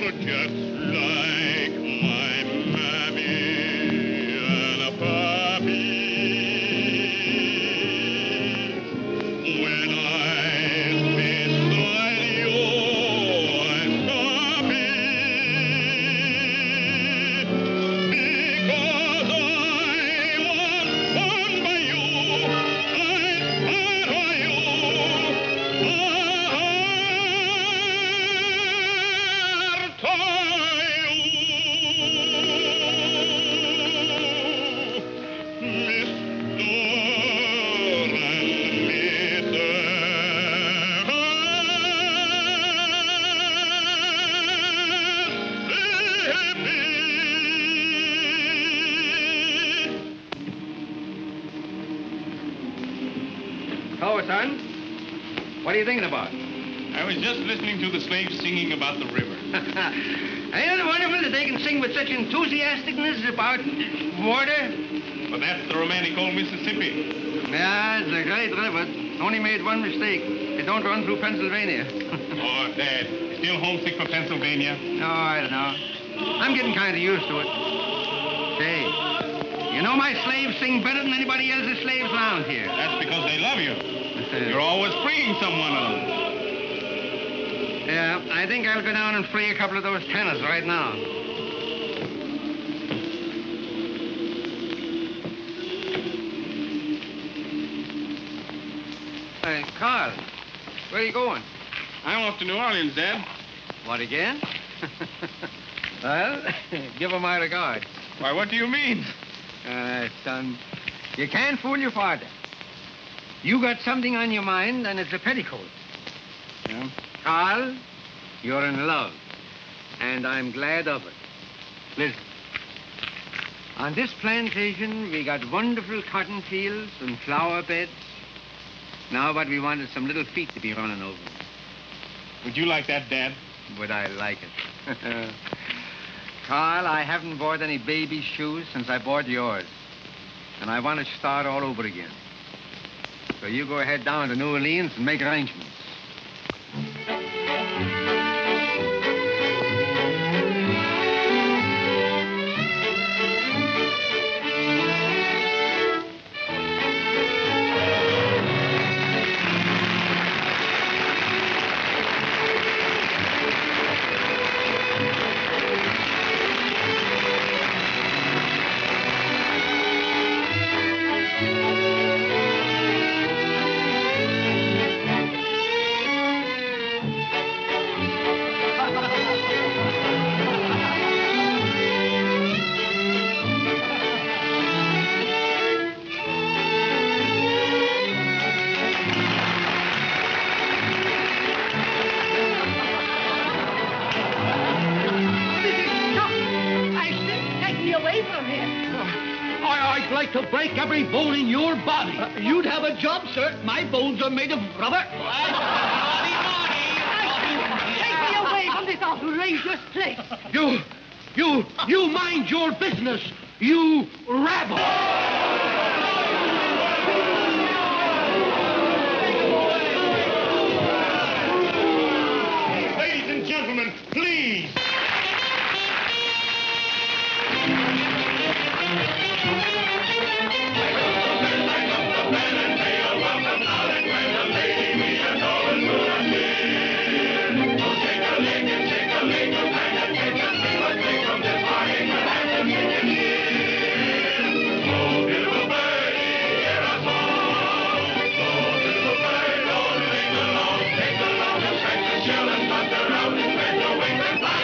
You're just like my mammy and a pappy. When I'm beside you, I'm happy. Because I was born by you, I'm part of you. So, son, what are you thinking about? I was just listening to the slaves singing about the river. Ain't it wonderful that they can sing with such enthusiasticness about water? But that's the romantic old Mississippi. Yeah, it's a great river. Only made one mistake. It don't run through Pennsylvania. Oh, Dad, still homesick for Pennsylvania? No, I don't know. I'm getting kind of used to it. Say, you know my slaves sing better than anybody else's slaves around here. That's because they love you. You're always freeing someone of them. Yeah, I think I'll go down and free a couple of those tenors right now. Hey, Carl, where are you going? I'm off to New Orleans, Dad. What, again? Well, give her my regards. Why, what do you mean? Son, you can't fool your father. You got something on your mind, and it's a petticoat. Yeah? Carl, you're in love, and I'm glad of it. Listen, on this plantation, we got wonderful cotton fields and flower beds. Now what we want is some little feet to be running over. Would you like that, Dad? Would I like it? Carl, I haven't bought any baby shoes since I bought yours. And I want to start all over again. So you go ahead down to New Orleans and make arrangements. I'd like to break every bone in your body. You'd have a job, sir. My bones are made of rubber. Take me away from this outrageous place. You mind your business, you rabble. Ladies and gentlemen, please. Fly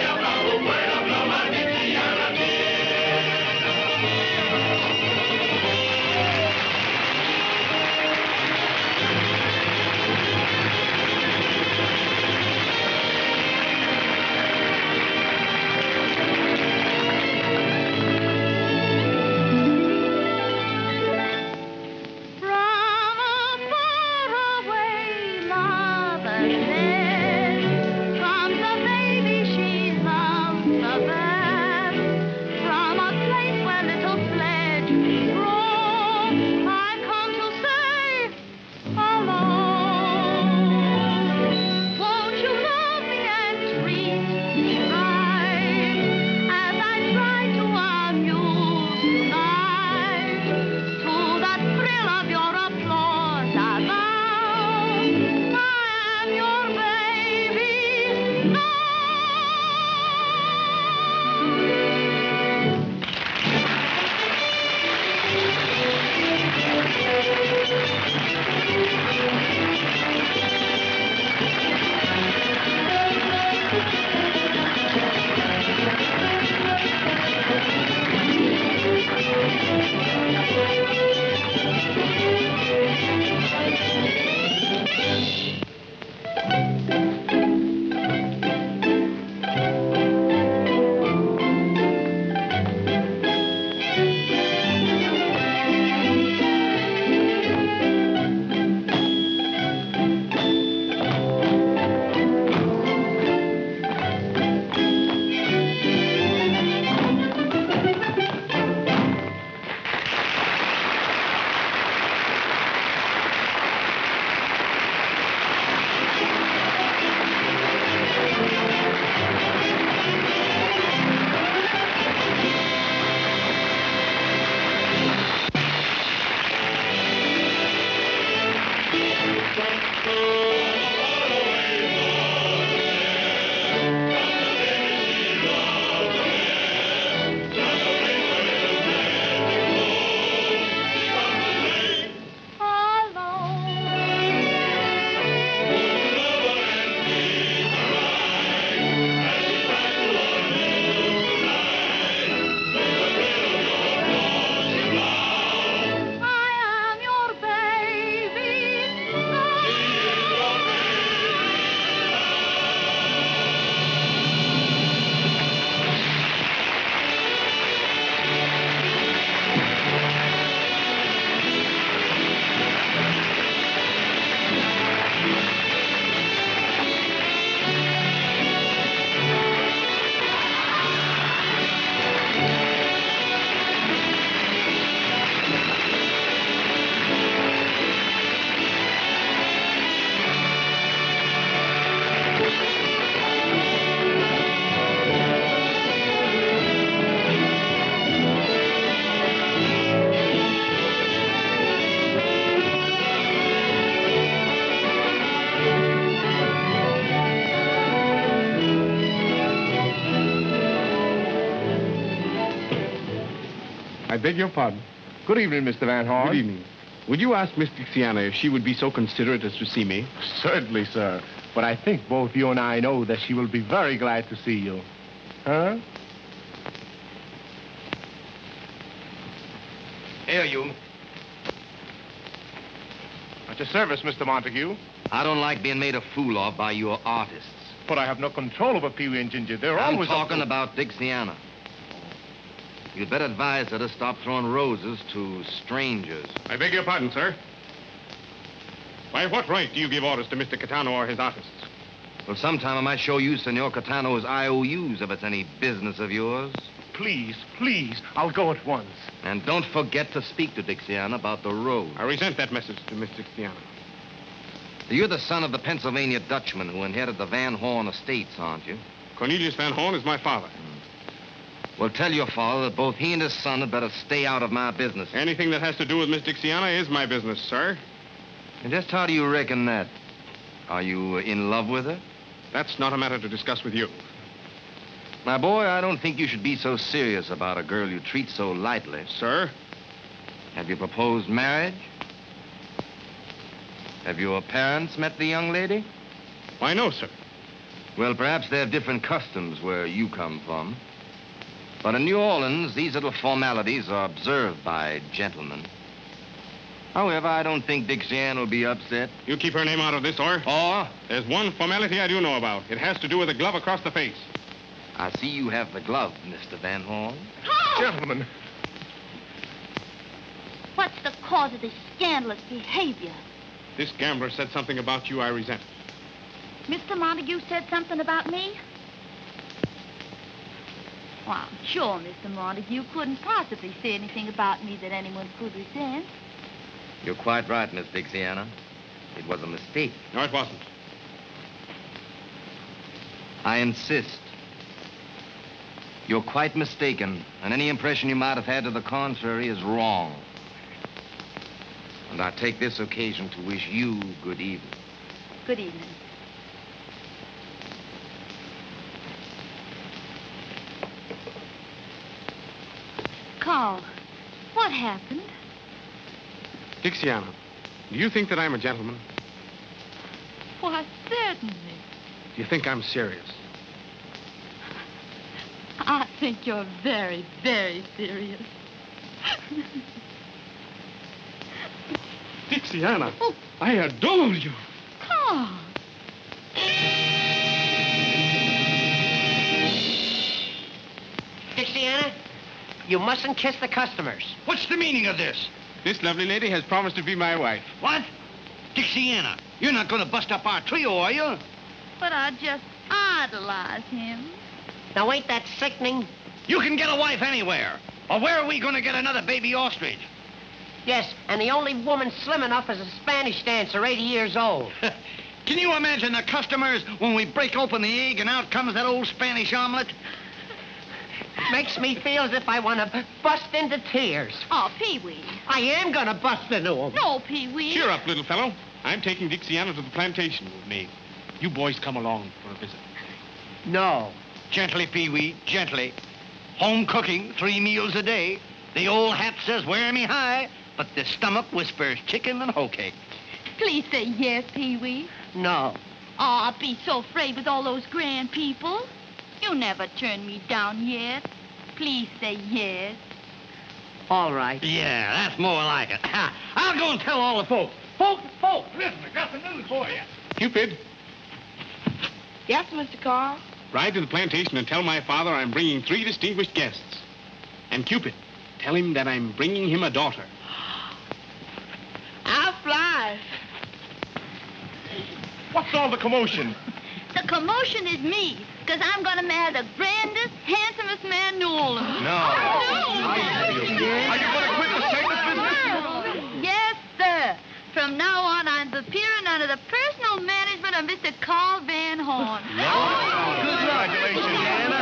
I beg your pardon. Good evening, Mr. Van Horn. Good evening. Would you ask Miss Dixiana if she would be so considerate as to see me? Certainly, sir. But I think both you and I know that she will be very glad to see you. Huh? Here, you. At your service, Mr. Montague. I don't like being made a fool of by your artists. But I have no control over Pee-wee and Ginger. They're I'm always... talking about Dixiana. You'd better advise her to stop throwing roses to strangers. I beg your pardon, sir. By what right do you give orders to Mr. Catano or his artists? Well, sometime I might show you Senor Catano's IOUs if it's any business of yours. Please, please, I'll go at once. And don't forget to speak to Dixiana about the road. I resent that message to Miss Dixiana. You're the son of the Pennsylvania Dutchman who inherited the Van Horn estates, aren't you? Cornelius Van Horn is my father. Well, tell your father that both he and his son had better stay out of my business. Anything that has to do with Miss Dixiana is my business, sir. And just how do you reckon that? Are you in love with her? That's not a matter to discuss with you. My boy, I don't think you should be so serious about a girl you treat so lightly. Sir? Have you proposed marriage? Have your parents met the young lady? Why, no, sir. Well, perhaps they have different customs where you come from. But in New Orleans, these little formalities are observed by gentlemen. However, I don't think Dixiana will be upset. You keep her name out of this, or? Or, There's one formality I do know about. It has to do with a glove across the face. I see you have the glove, Mr. Van Horn. Gentlemen. What's the cause of this scandalous behavior? This gambler said something about you I resent. Mr. Montague said something about me? Well, I'm sure Mr. Montague couldn't possibly say anything about me that anyone could resent. You're quite right, Miss Dixiana. It was a mistake. No, it wasn't. I insist. You're quite mistaken, and any impression you might have had to the contrary is wrong. And I take this occasion to wish you good evening. Good evening. Carl, what happened? Dixiana, do you think that I'm a gentleman? Why, certainly. Do you think I'm serious? I think you're very, very serious. Dixiana, I adore you. Carl. Dixiana, you mustn't kiss the customers. What's the meaning of this? This lovely lady has promised to be my wife. What? Dixiana, you're not going to bust up our trio, are you? But I just idolize him. Now, ain't that sickening? You can get a wife anywhere. Or where are we going to get another baby ostrich? Yes, and the only woman slim enough is a Spanish dancer, 80 years old. Can you imagine the customers when we break open the egg and out comes that old Spanish omelet? Makes me feel as if I want to bust into tears. Oh, Pee-wee. I am going to bust into them. No, Pee-wee. Cheer up, little fellow. I'm taking Dixiana to the plantation with me. You boys come along for a visit. No. Gently, Pee-wee, gently. Home cooking, 3 meals a day. The old hat says wear me high, but the stomach whispers chicken and hoe cake. Please say yes, Pee-wee. No. Oh, I'll be so afraid with all those grand people. You never turned me down yet. Please say yes. All right. Yeah, that's more like it. I'll go and tell all the folks. Folks, listen, I got some news for you. Cupid, Yes, Mr. Carl. ride to the plantation and tell my father I'm bringing 3 distinguished guests. And Cupid, tell him that I'm bringing him a daughter. I'll fly. What's all the commotion? The commotion is me, because I'm going to marry the grandest, handsomest man in New Orleans. No. Are you going to quit the circus business? Yes, sir. From now on, I'm appearing under the personal management of Mr. Carl Van Horn. Congratulations, Anna.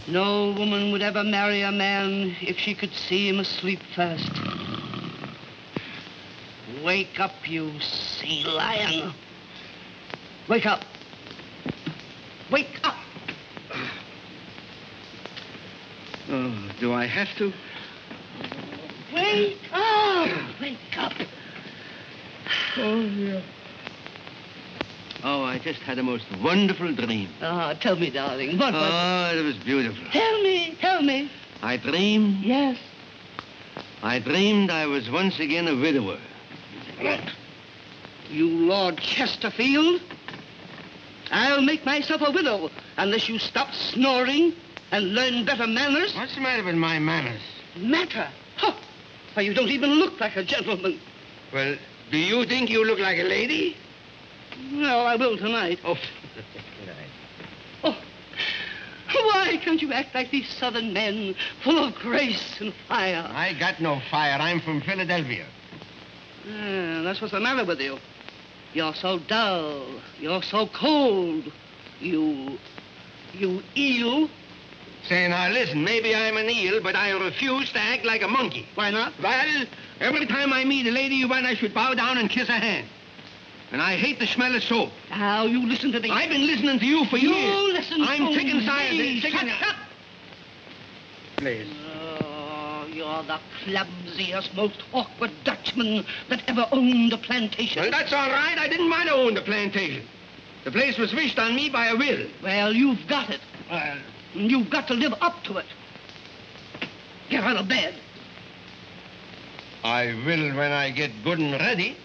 No woman would ever marry a man if she could see him asleep first. Wake up, you sea lion. Wake up. Wake up. Oh, do I have to? Wake up. Wake up. Oh, yeah. Oh, I just had a most wonderful dream. Ah, tell me, darling. What was it? Oh, it was beautiful. Tell me, tell me. I dreamed. Yes. I dreamed I was once again a widower. You, Lord Chesterfield? I'll make myself a widow unless you stop snoring and learn better manners. What's the matter with my manners? Matter? Huh. Why, you don't even look like a gentleman. Well, do you think you look like a lady? Well, I will tonight. Oh, Oh, why can't you act like these southern men, full of grace and fire? I got no fire. I'm from Philadelphia. That's what's the matter with you. You're so dull. You're so cold. You eel. Say, now listen, maybe I'm an eel, but I refuse to act like a monkey. Why not? Well, every time I meet a lady, one I should bow down and kiss her hand. And I hate the smell of soap. Now, you listen to me. I've been listening to you for years. You listen I'm to sick and tired. me. Sick and... Shut up. Please. Oh, you're the clumsiest, most awkward Dutchman that ever owned a plantation. Well, that's all right. I didn't want to own the plantation. The place was wished on me by a will. Well, you've got it. You've got to live up to it. Get out of bed. I will when I get good and ready.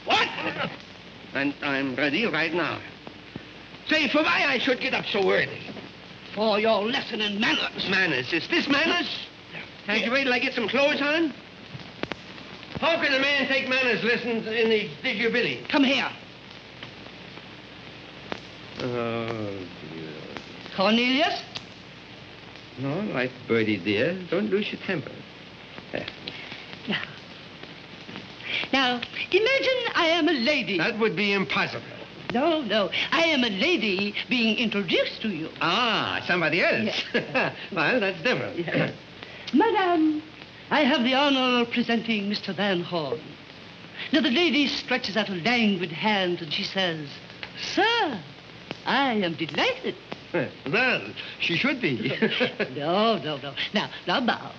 What? And I'm ready right now. Say, for why I should get up so early? For your lesson in manners. Manners? Is this manners? Can't you wait till I get some clothes on? How can a man take manners lessons in the disability? Come here. Oh, dear. Cornelius? No, right, Bertie, dear. Don't lose your temper. Now, imagine I am a lady. That would be impossible. No. I am a lady being introduced to you. Ah, somebody else. Yes. Well, that's different. Yes. Madame, I have the honor of presenting Mr. Van Horn. Now, the lady stretches out a languid hand and she says, Sir, I am delighted. Well, she should be. No. Now bow.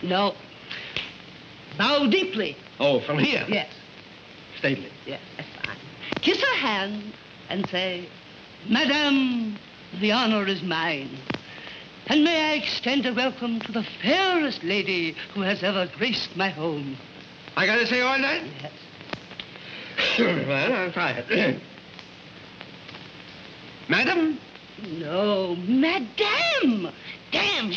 No. Bow deeply. Oh, from here? Yes. Stately. Yes, that's fine. Kiss her hand and say, Madame, the honor is mine. And may I extend a welcome to the fairest lady who has ever graced my home. I gotta say all that? Yes. Well, I'll try it. Madam? No, Madame. Damn.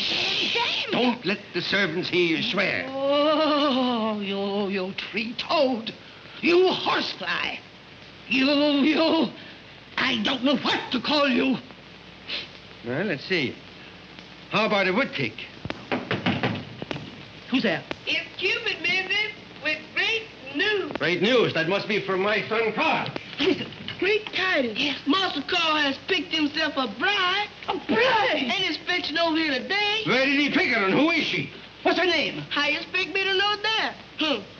Don't let the servants hear you swear. Oh, you tree-toad. You horsefly. You. I don't know what to call you. Well, let's see. How about a woodtick? Who's there? It's Cupid, missus, with great news. Great news. That must be from my son, Carl. Listen. Great tidings. Yes. Master Carl has picked himself a bride. A bride? And is fetching over here today. Where did he pick her, and who is she? What's her name? How you expect me to know that?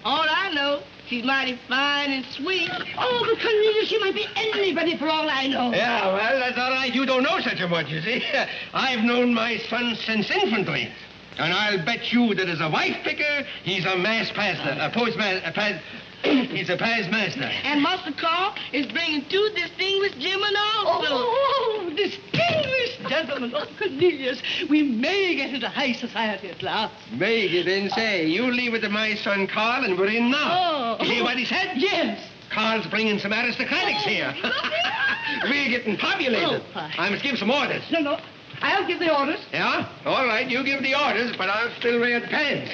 All I know, she's mighty fine and sweet. Oh, but Cornelius, she might be anybody for all I know. Yeah, well, that's all right. You don't know such a much, you see. I've known my son since infantry. And I'll bet you that as a wife picker, he's a mass pastor, a postmaster, he's a past master. And Master Carl is bringing 2 distinguished gentlemen also. Oh, distinguished gentlemen. Oh, Cornelius, we may get into high society at last. May get in, say. You leave it to my son Carl, and we're in now. Oh. You hear what he said? Yes. Carl's bringing some aristocrats here. We're getting populated. Oh, I must give some orders. No. I'll give the orders. Yeah? All right, you give the orders, but I'll still wear the pants.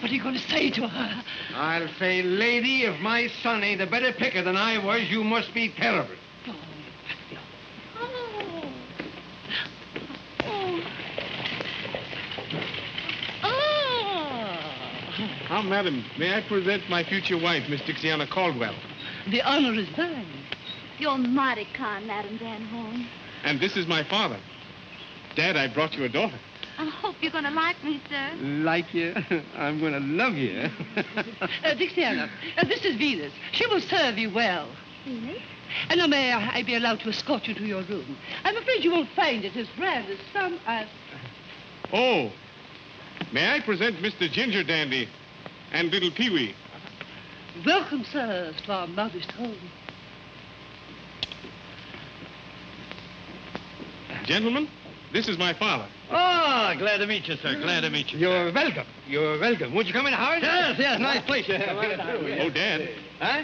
What are you going to say to her? I'll say, lady, if my son ain't a better picker than I was, you must be terrible. Oh. Ah, madam, may I present my future wife, Miss Dixiana Caldwell? The honor is mine. You're mighty kind, Madam Van Horn. And this is my father. Dad, I brought you a daughter. I hope you're going to like me, sir. Like you? I'm going to love you. Dixiana, this is Venus. She will serve you well. Venus? And now may I be allowed to escort you to your room? I'm afraid you won't find it as grand as some. Oh, may I present Mr. Ginger Dandy and little Pee-wee? Welcome, sirs, to our modest home. Gentlemen, this is my father. Oh, glad to meet you, sir. Glad to meet you. You're welcome. You're welcome. Won't you come in, Howard? Yes, yes, nice place you have. Oh, Dad. Huh?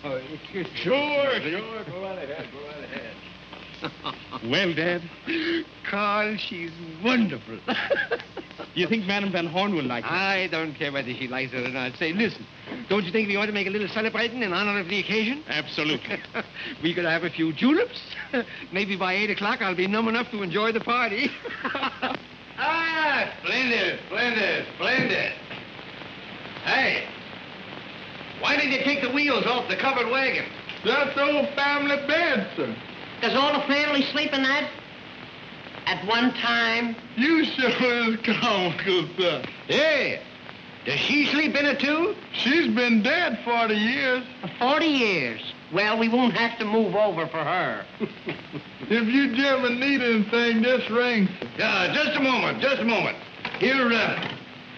Oh, excuse me. Sure. Go right ahead. Go right ahead. Well, Dad, Carl, she's wonderful. you think Madame Van Horn will like her? I don't care whether she likes it or not. Say, listen, don't you think we ought to make a little celebrating in honor of the occasion? Absolutely. We could have a few juleps. Maybe by 8 o'clock I'll be numb enough to enjoy the party. Ah, splendid, splendid, splendid. Hey, why did you take the wheels off the covered wagon? That's old family bed, sir. Does all the family sleep in that? At one time? You sure is comical, sir. Hey, does she sleep in it too? She's been dead 40 years. 40 years. Well, we won't have to move over for her. If you gentlemen need anything, just ring, sir. Just a moment, just a moment. Here's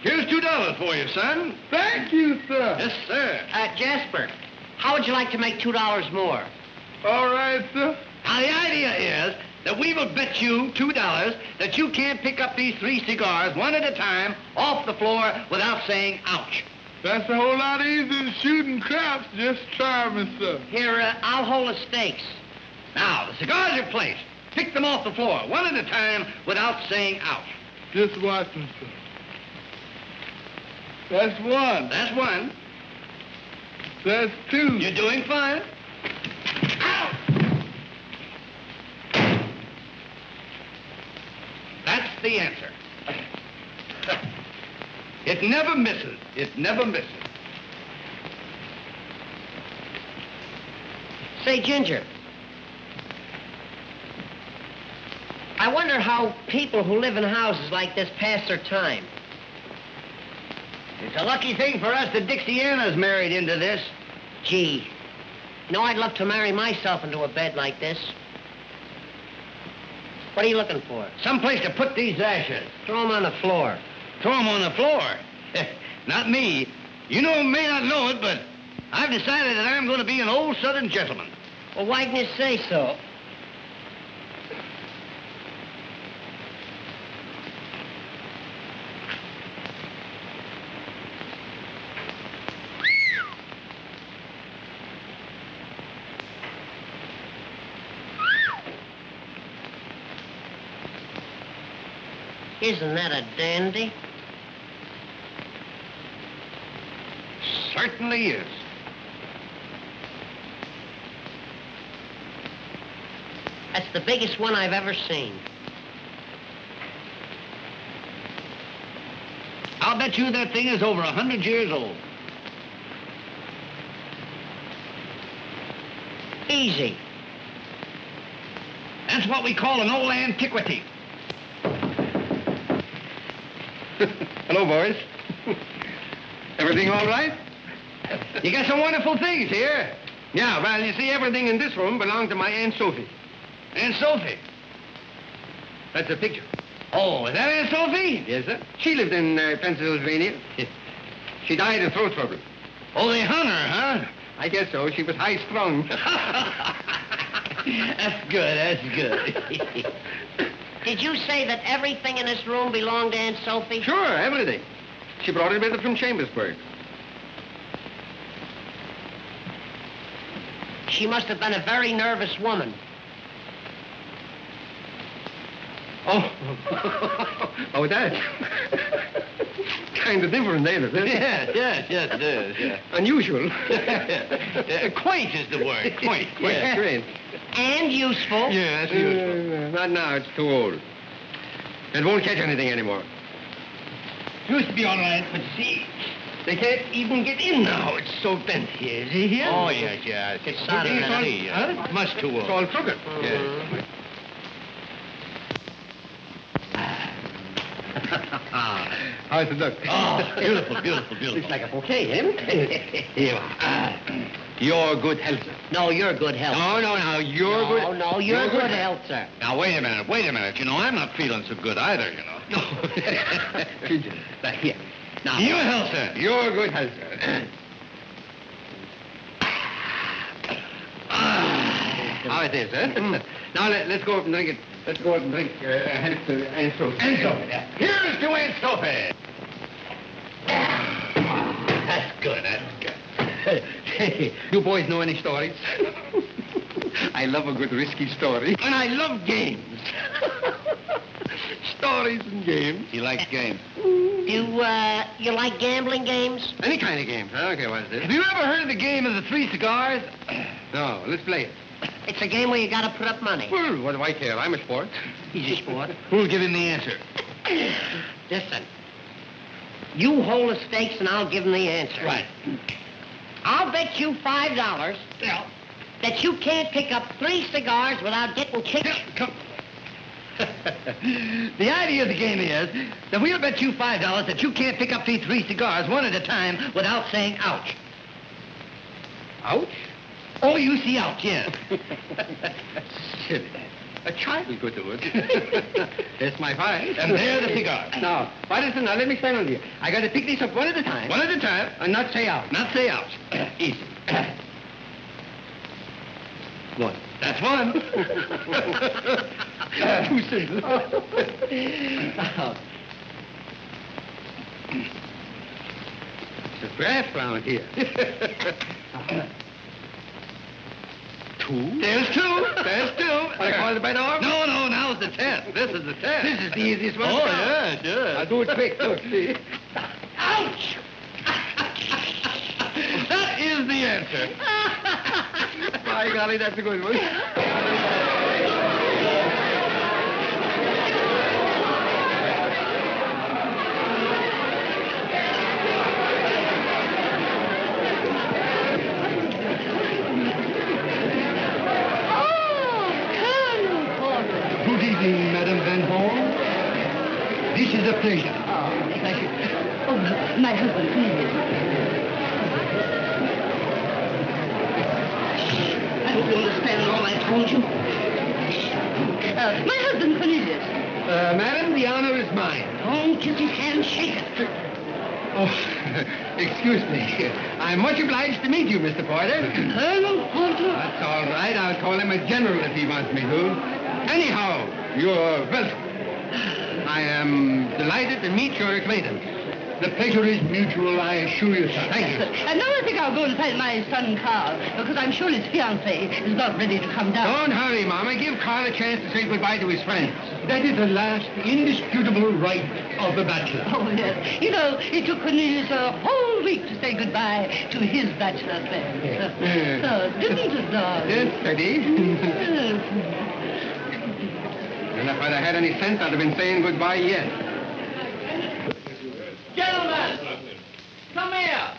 $2 for you, son. Thank you, sir. Yes, sir. Jasper, how would you like to make $2 more? All right, sir. Now, the idea is that we will bet you $2 that you can't pick up these 3 cigars one at a time off the floor without saying ouch. That's a whole lot easier than shooting craps. Just try me, sir. Here, I'll hold the stakes. Now, the cigars are placed. Pick them off the floor one at a time without saying ouch. Just watch me, sir. That's one. That's one. That's two. You're doing fine. Ow! That's the answer. It never misses. It never misses. Say, Ginger, I wonder how people who live in houses like this pass their time. It's a lucky thing for us that Dixiana's married into this. Gee, you know, I'd love to marry myself into a bed like this. What are you looking for? Someplace to put these ashes. Throw them on the floor. Throw them on the floor. Not me. You may not know it, but I've decided that I'm going to be an old Southern gentleman. Well, why didn't you say so? Isn't that a dandy? Certainly is. That's the biggest one I've ever seen. I'll bet you that thing is over 100 years old. Easy. That's what we call an old antiquity. Hello, boys. Everything all right? You got some wonderful things here. Yeah, well, you see, everything in this room belonged to my Aunt Sophie. Aunt Sophie. That's a picture. Oh, is that Aunt Sophie? Yes, sir. She lived in Pennsylvania. She died of throat trouble. Oh, they hung her, huh? I guess so. She was high-strung. That's good, that's good. Did you say that everything in this room belonged to Aunt Sophie? Sure, everything. She brought it with her from Chambersburg. She must have been a very nervous woman. Oh. Oh, that. Kind of different, ain't it? Yes, it is, yeah. Unusual. Quaint is the word, quaint. Yeah, great. And useful. Yeah, that's useful. Not now. It's too old. It won't catch anything anymore. Used to be all right, but see, they can't even get in now. It's so bent here. Is he here? Oh, yes, yes. It's soldered in it. Huh? Much too old. It's all crooked. Yes. How's it look? Oh, beautiful, beautiful, beautiful. Looks like a bouquet, eh? Here you are. Your good health, sir. No, you're good health. No, you're good. No, you're good health, sir. Now, wait a minute. You know, I'm not feeling so good either, you know. No. Now, here. Now, Your health, sir. Your good health, sir. How it is, eh? Now, let's go up and drink it. Let's go up and drink health to Aunt Sophie. Aunt Sophie. Here's to Aunt Sophie. That's good, that's good. Hey, you boys know any stories? I love a good risky story. And I love games. Stories and games. He likes games. You like gambling games? Any kind of games. I don't care what it is. Have you ever heard of the game of the 3 cigars? No, let's play it. It's a game where you gotta put up money. Well, what do I care? I'm a sport. He's a sport. Who'll give him the answer? Listen. You hold the stakes and I'll give him the answer. Right. I'll bet you $5 that you can't pick up 3 cigars without getting kicked. Come. The idea of the game is that we'll bet you $5 that you can't pick up these 3 cigars one at a time without saying ouch. Ouch? Oh, you see ouch, yes. Silly. A child could do it. That's my 5. And there the cigars. Now, listen, now let me explain to you. I got to pick these up one at a time. One at a time. And not say ouch. Not say ouch. Easy. One. That's one. 2 simple. It's a draft round here. 2. There's 2. I call it by the arm. No, now's the test. This is the test. This is the easiest one. Oh, yes. I'll do it quick. Look, see. Ouch! That is the answer. By golly, that's a good one. Good evening, Madame Van Horn. This is a pleasure. Thank you. Oh, my husband, please. I hope you understand all I told you. My husband, Cornelius. Madam, the honor is mine. Don't kiss his hand, shake it. Oh, excuse me. I'm much obliged to meet you, Mr. Porter. Colonel Porter. That's all right. I'll call him a general if he wants me to. Anyhow, you're welcome. I am delighted to meet your acquaintance. The pleasure is mutual, I assure you, sir. Thank you. And now I think I'll go and find my son Carl, because I'm sure his fiancée is not ready to come down. Don't hurry, Mama. Give Carl a chance to say goodbye to his friends. That is the last indisputable right of the bachelor. Oh, yes. You know, it took Cornelius a whole week to say goodbye to his bachelor friends. Yes. Oh, didn't it, darling? Yes, Teddy. And if I'd have had any sense, I'd have been saying goodbye yet. Gentlemen, come here.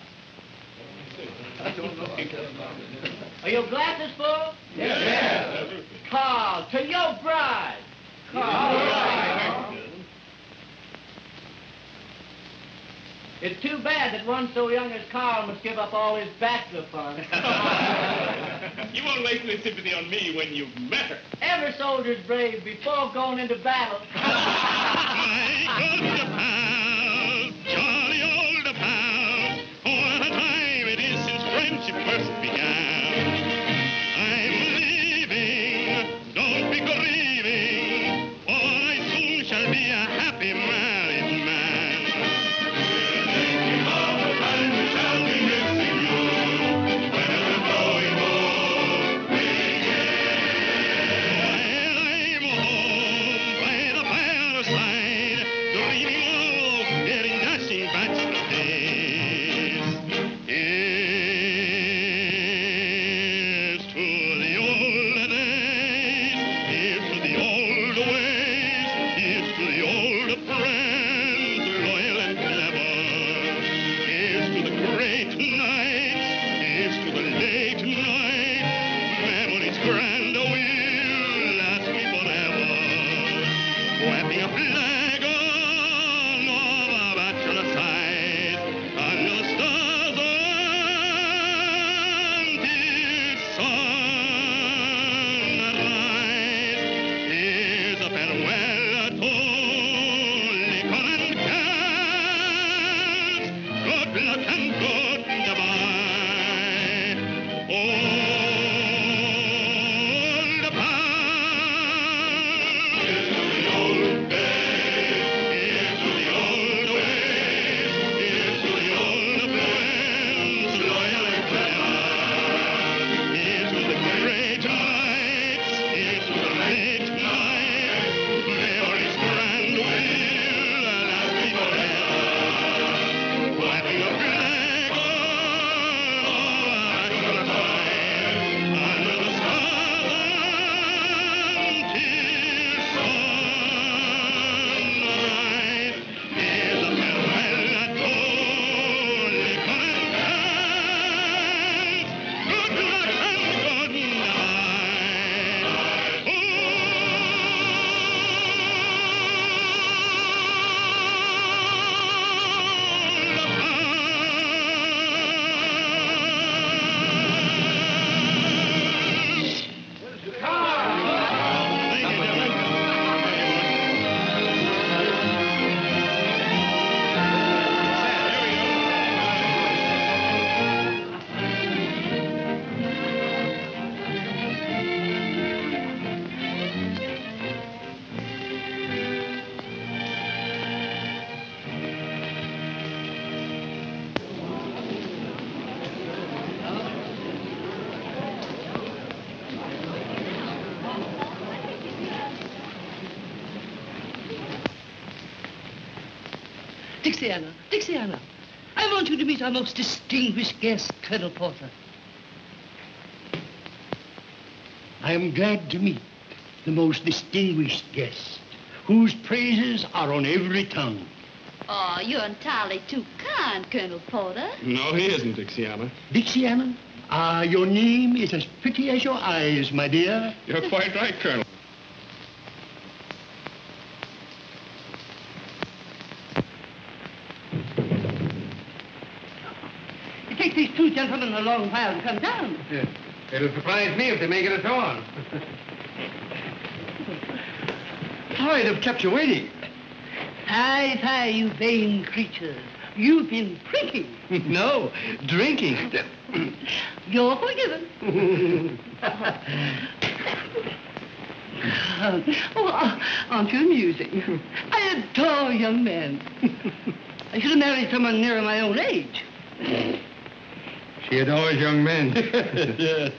Are your glasses full? Yes. Carl, to your bride. Carl. It's too bad that one so young as Carl must give up all his bachelor fun. You won't waste any sympathy on me when you've met her. Every soldier's brave before going into battle. My good pal, jolly old pal, what a time it is since friendship first began. I'm leaving, don't be grieving, for I soon shall be a happy married man. Dreaming Dixiana, Dixiana, I want you to meet our most distinguished guest, Colonel Porter. I am glad to meet the most distinguished guest, whose praises are on every tongue. Oh, you're entirely too kind, Colonel Porter. No, he isn't, Dixiana. Dixiana, your name is as pretty as your eyes, my dear. You're quite right, Colonel. It takes these two gentlemen a long while to come down. Yeah. It'll surprise me if they make it at all. Sorry to have kept you waiting. Fie, you vain creatures. You've been drinking. No, drinking. You're forgiven. Aren't you amusing? I adore young men. I should have married someone nearer my own age. She adores young men. Yes.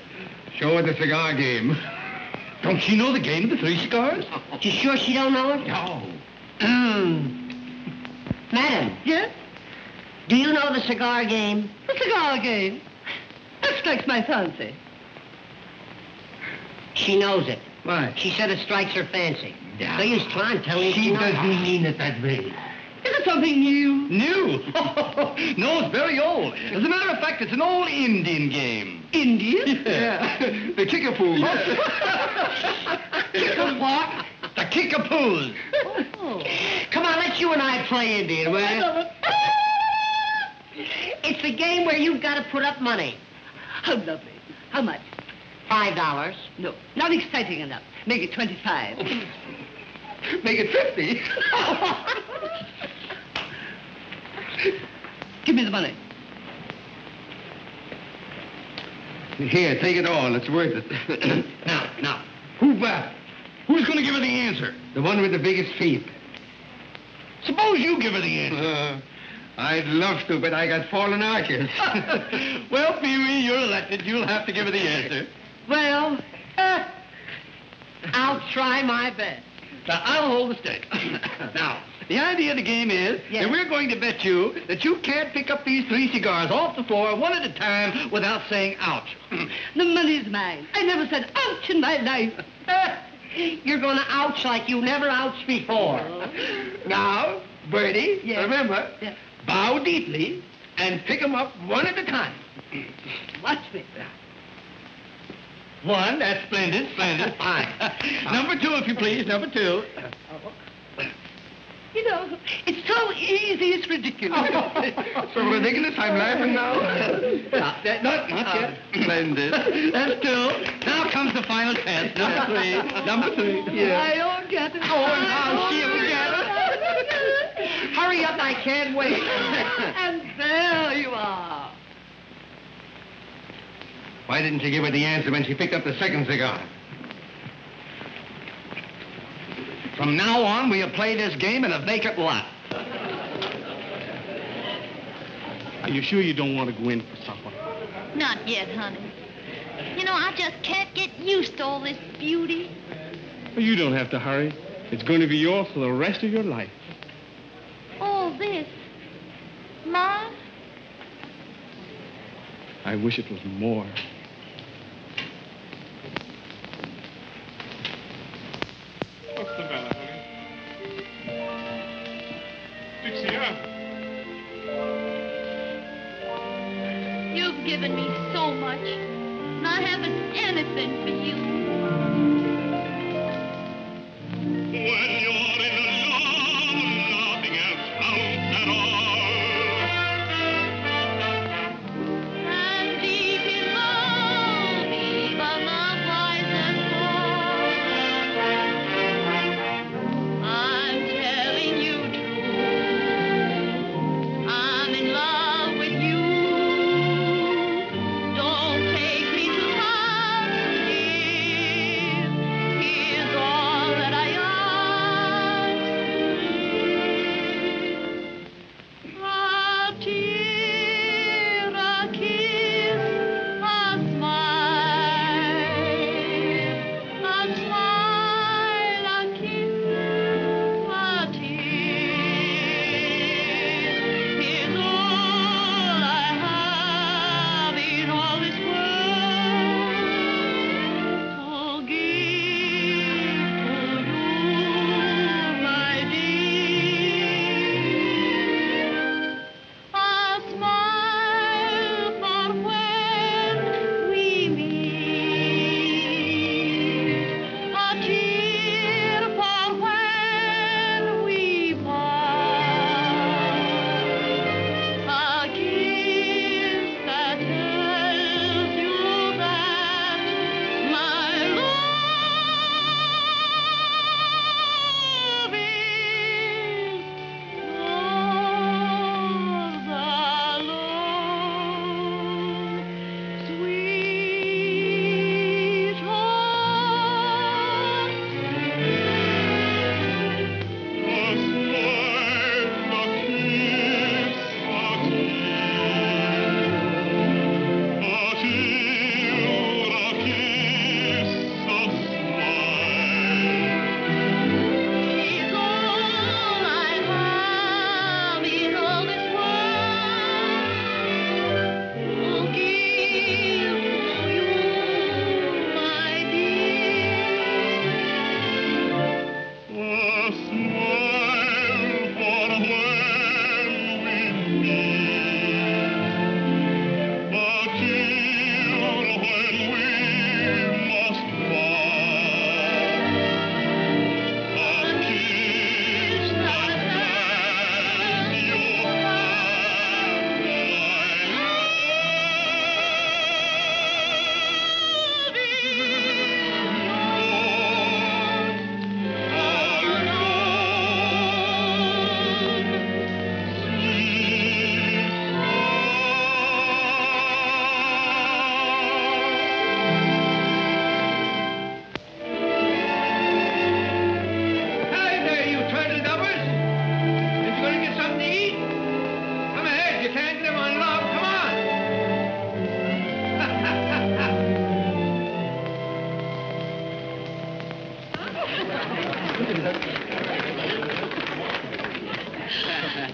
Show her the cigar game. Don't she know the game of the three cigars? You sure she don't know it? No. Madam, Yes? do you know the cigar game? The cigar game. That strikes my fancy. She knows it. Why? She said it strikes her fancy. Yeah. So you try and tell her She doesn't mean it that way. Is it something new? New? No, it's very old. As a matter of fact, it's an old Indian game. Indian? Yeah. The kickapoos. Kick a what? The kickapoos. Oh. Come on, let's you and I play Indian, will you? It's a game where you've got to put up money. How lovely. How much? $5. No, not exciting enough. Make it 25. Make it 50. Give me the money. Here, take it all. It's worth it. Now, who's going to give her the answer? The one with the biggest feet. Suppose you give her the answer. I'd love to, but I got fallen arches. Well, Pee-wee, you're elected. You'll have to give her the answer. Well, I'll try my best. Now, I'll hold the stick. Now, the idea of the game is Yes. that we're going to bet you that you can't pick up these three cigars off the floor one at a time without saying ouch. The money's mine. I never said ouch in my life. You're going to ouch like you never ouched before. Now, Bertie, Yes. remember, Yes. bow deeply and pick them up one at a time. Watch me. One, that's splendid, fine. Number two, if you please, number two. You know, it's so easy, it's ridiculous. So ridiculous, I'm laughing now. Not yet. Splendid. That's two. Now comes the final test. Number three. Yeah. I don't get it. Oh, now she'll get it. Hurry up, I can't wait. And there you are. Why didn't you give her the answer when she picked up the second cigar? From now on, we'll play this game in a vacant lot. Are you sure you don't want to go in for supper? Not yet, honey. You know, I just can't get used to all this beauty. Well, you don't have to hurry. It's going to be yours for the rest of your life. All this. Mine? I wish it was more. What's the matter, honey? Dixiana. You've given me so much, and I haven't anything for you. When you're in love, nothing else counts at all. And deep in love, even the wisest fall. I'm telling you true. I'm in love with you. Don't take me too hard.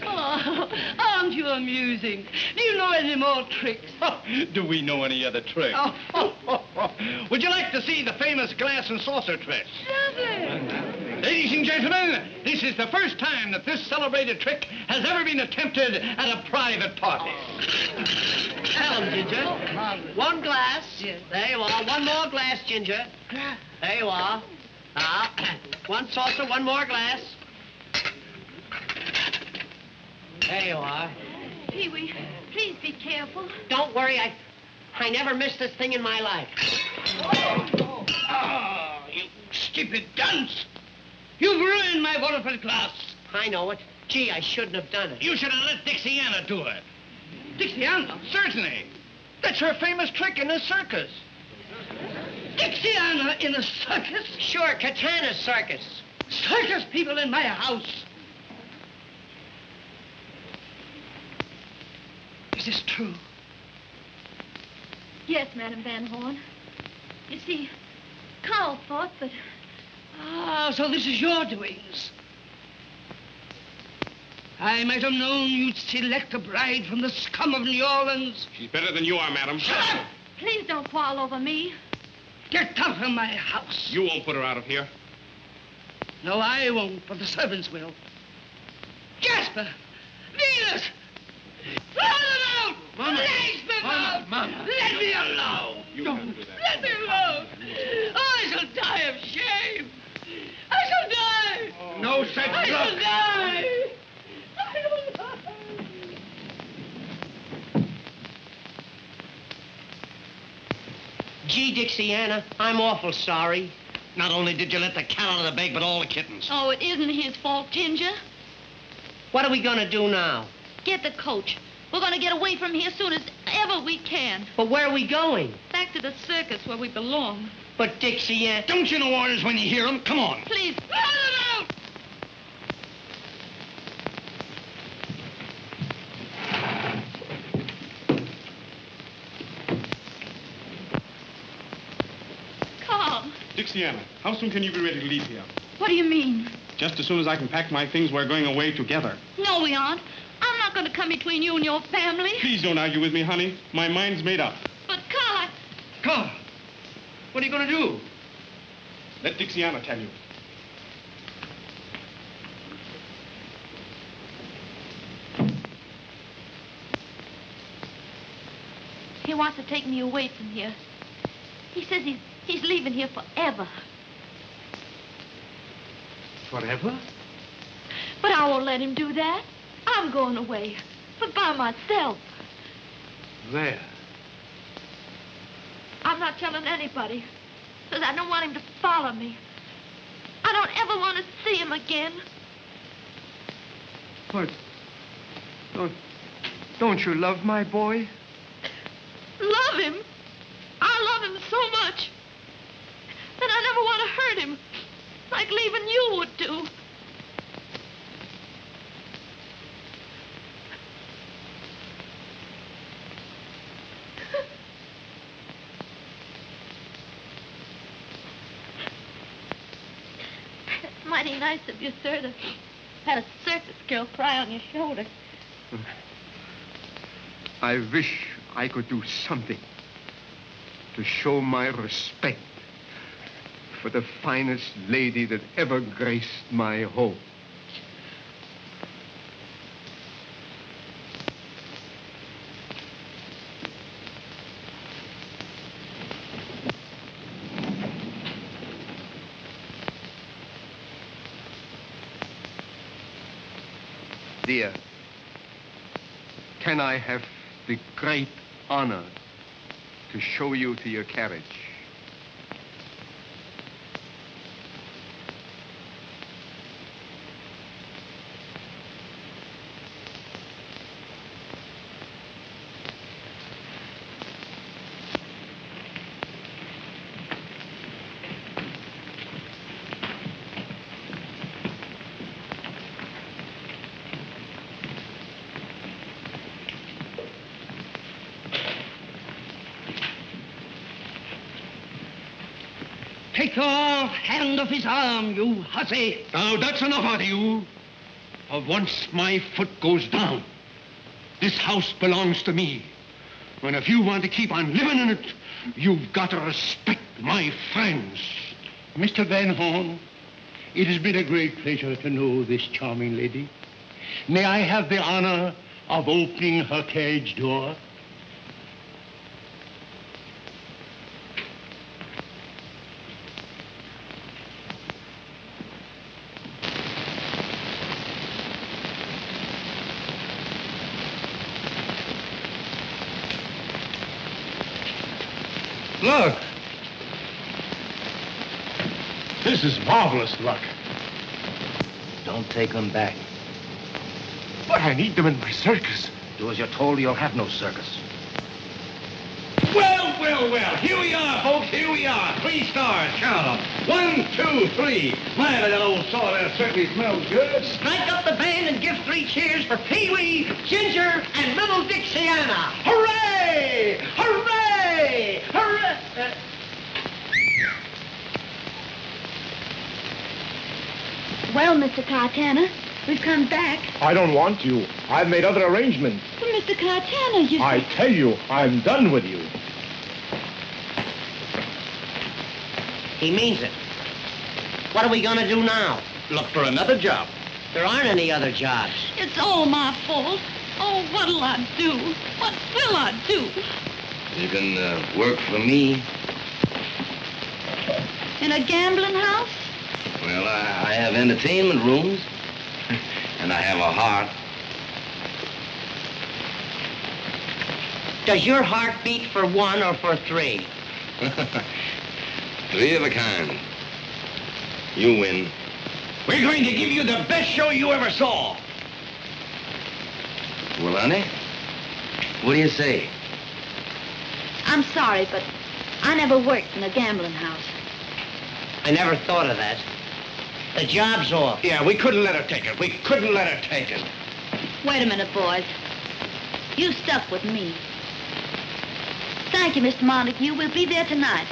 Oh, aren't you amusing? Do you know any more tricks? Do we know any other tricks? Would you like to see the famous glass and saucer trick? Lovely. Ladies and gentlemen, this is the first time that this celebrated trick has ever been attempted at a private party. Tell him, Ginger. One glass. Yes. There you are. One more glass, Ginger. There you are. Now, one saucer, one more glass. There you are. Pee-wee, please be careful. Don't worry, I never missed this thing in my life. Oh, you stupid dunce! You've ruined my wonderful glass. I know it. Gee, I shouldn't have done it. You should have let Dixiana do it. Dixiana? Certainly. That's her famous trick in the circus. Dixiana in a circus? Sure, Katana's circus. Circus people in my house. Is this true? Yes, Madam Van Horn. You see, Carl thought that... Ah, so this is your doings. I might have known you'd select a bride from the scum of New Orleans. She's better than you are, madam. Shut up! Please don't quarrel over me. Get out of my house. You won't put her out of here. No, I won't, but the servants will. Jasper! Venus! Throw them out! Mama! Lace them out! Mama! Let me alone! You can't do that. Let me alone! I shall die of shame! I shall die! No such I luck. shall die! I shall die! Gee, Dixiana, I'm awful sorry. Not only did you let the cat out of the bag, but all the kittens. Oh, it isn't his fault, Ginger. What are we gonna do now? Get the coach. We're going to get away from here as soon as ever we can. But where are we going? Back to the circus where we belong. But Dixiana... Don't you know orders when you hear them? Come on. Please, Throw them out! Carl. Dixiana, how soon can you be ready to leave here? What do you mean? Just as soon as I can pack my things, we're going away together. No, we aren't. I'm not going to come between you and your family. Please don't argue with me, honey. My mind's made up. But, Carl, Come. What are you going to do? Let Dixiana tell you. he wants to take me away from here. He says he's leaving here forever. Forever? But I won't let him do that. I'm going away, but by myself. Where? I'm not telling anybody, because I don't want him to follow me. I don't ever want to see him again. But don't you love my boy? Love him? I love him so much that I never want to hurt him, like leaving you would do. It's mighty nice of you, sir, to have a circus girl cry on your shoulder. I wish I could do something to show my respect for the finest lady that ever graced my home. Dear, can I have the great honor to show you to your carriage? Take your hand off his arm, you hussy. Now, that's enough out of you. For once my foot goes down, this house belongs to me. And if you want to keep on living in it, you've got to respect my friends. Mr. Van Horn, it has been a great pleasure to know this charming lady. May I have the honor of opening her carriage door? Look. This is marvelous luck. Don't take them back. But I need them in my circus. Do as you're told, or you'll have no circus. Well, well, well. Here we are, folks. Here we are. 3 stars. Count them. 1, 2, 3. My, that old sawdust certainly smells good. Strike up the band and give 3 cheers for Pee-wee, Ginger, and little Dixiana. Hooray! Hooray! Hooray! Well, Mr. Cartana, we've come back. I don't want you. I've made other arrangements. But Mr. Cartana, you... I tell you, I'm done with you. He means it. What are we going to do now? Look for another job. There aren't any other jobs. It's all my fault. Oh, what'll I do? What will I do? You can work for me. In a gambling house? Well, I have entertainment rooms. And I have a heart. Does your heart beat for 1 or for 3? 3 of a kind. You win. We're going to give you the best show you ever saw. Well, honey, what do you say? I'm sorry, but I never worked in a gambling house. I never thought of that. The job's off. Yeah, we couldn't let her take it. We couldn't let her take it. Wait a minute, boys. You stuck with me. Thank you, Mr. Montague. We'll be there tonight.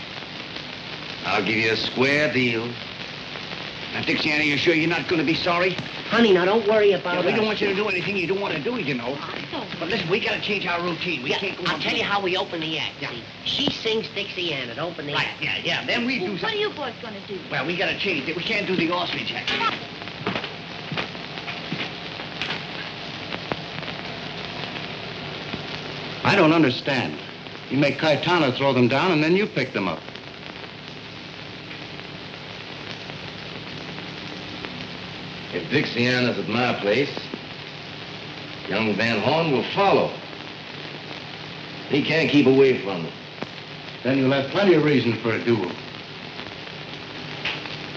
I'll give you a square deal. Now, Dixiana, you sure you're not going to be sorry? Honey, now don't worry about We it. don't want you to do anything you don't want to do, you know. But listen, we got to change our routine. We can't go I'll on tell you doing- how we open the act. Yeah. See, she sings Dixiana to open the Right, act. yeah. Then we do What are something. you boys going to do? Well, we got to change it. We can't do the ostrich act. I don't understand. You make Caetano throw them down, and then you pick them up. If Dixiana's at my place, young Van Horn will follow. He can't keep away from her. Then you'll have plenty of reason for a duel.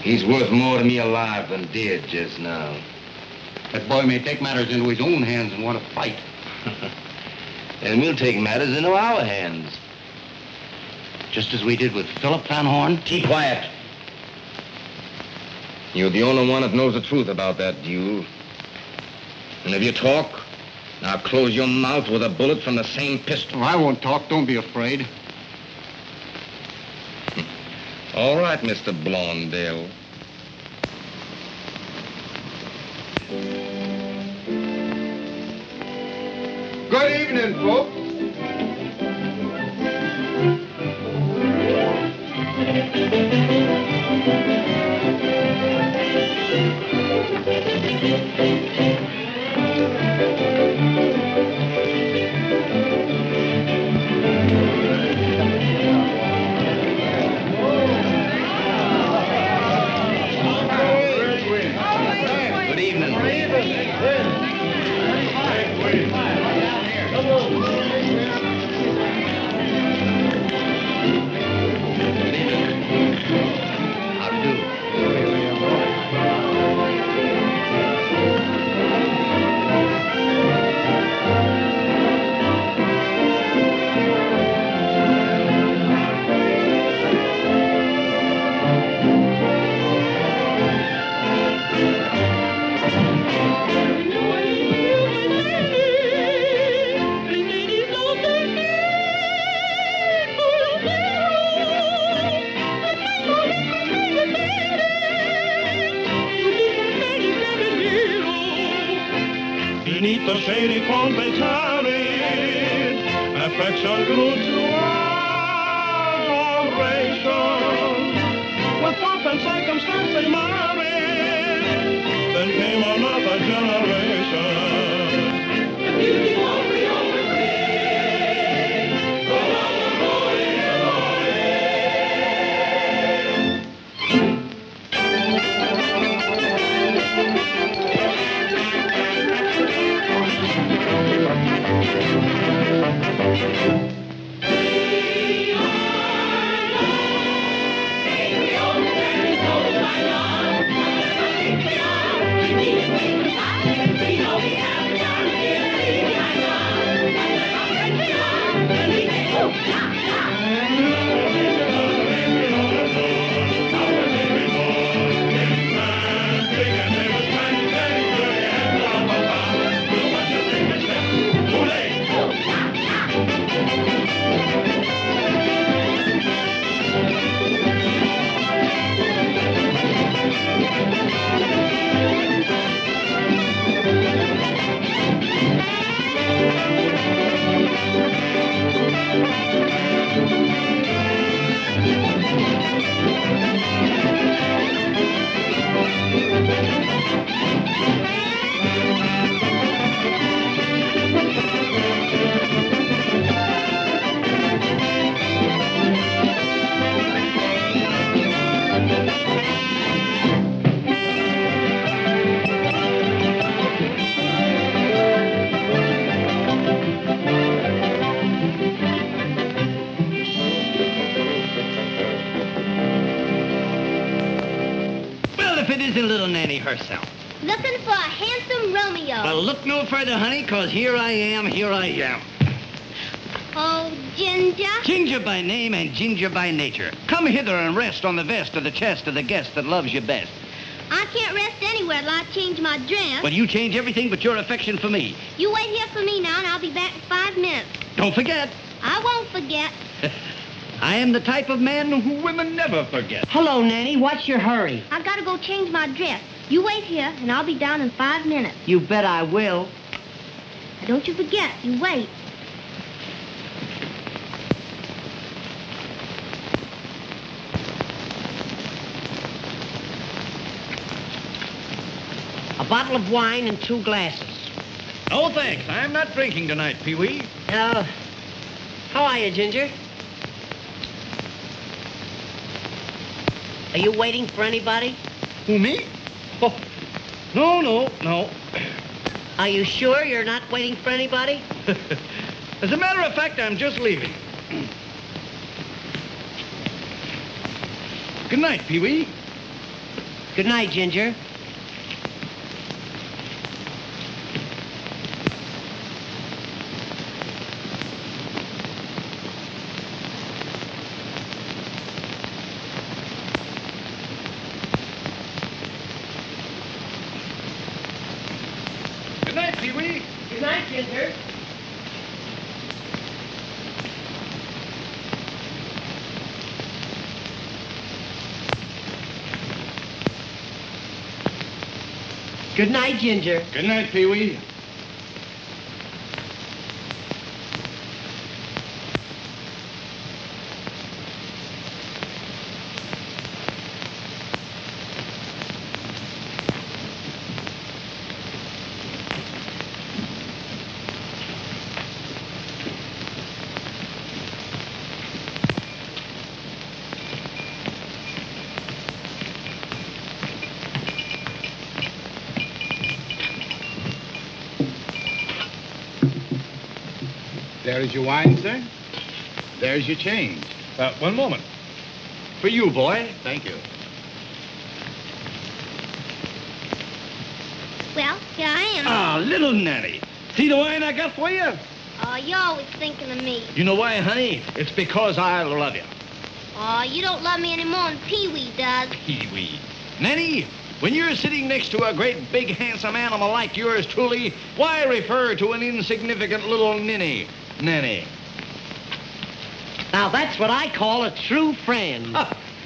He's worth more to me alive than dead just now. That boy may take matters into his own hands and want to fight. And we'll take matters into our hands. Just as we did with Philip Van Horn. Keep quiet. You're the only one that knows the truth about that duel. And if you talk, I'll close your mouth with a bullet from the same pistol. Oh, I won't talk. Don't be afraid. All right, Mr. Blondale. Good evening, folks. Good evening. How do you do? Underneath the shady palm they tarried, affection grew to adoration. With pomp and circumstance they married, then came another generation. The beauty won't be always free. Go on the road, Little Nanny herself. Looking for a handsome Romeo. Well, look no further, honey, because here I am. Oh, Ginger. Ginger by name and Ginger by nature. Come hither and rest on the vest of the chest of the guest that loves you best. I can't rest anywhere till I change my dress. Well, you change everything but your affection for me. You wait here for me now, and I'll be back in 5 minutes. Don't forget. I won't forget. I am the type of man who women never forget. Hello, Nanny. What's your hurry? I've got to go change my dress. You wait here, and I'll be down in 5 minutes. You bet I will. Now, don't you forget. You wait. A bottle of wine and 2 glasses. No, thanks. I'm not drinking tonight, Pee-wee. How are you, Ginger? Are you waiting for anybody? Who, me? Oh, no. Are you sure you're not waiting for anybody? As a matter of fact, I'm just leaving. Good night, Pee-wee. Good night, Ginger. Good night, Pee-wee. Good night, Ginger. Good night, Ginger. Good night, Pee-wee. There is your wine, sir. There's your change. One moment. For you, boy. Thank you. Well, here I am. Ah, little Nanny. See the wine I got for you? Oh, you're always thinking of me. You know why, honey? It's because I love you. Oh, you don't love me any more than Pee-wee does. Pee-wee. Nanny, when you're sitting next to a great, big, handsome animal like yours truly, why refer to an insignificant little ninny? Nanny. Now, that's what I call a true friend.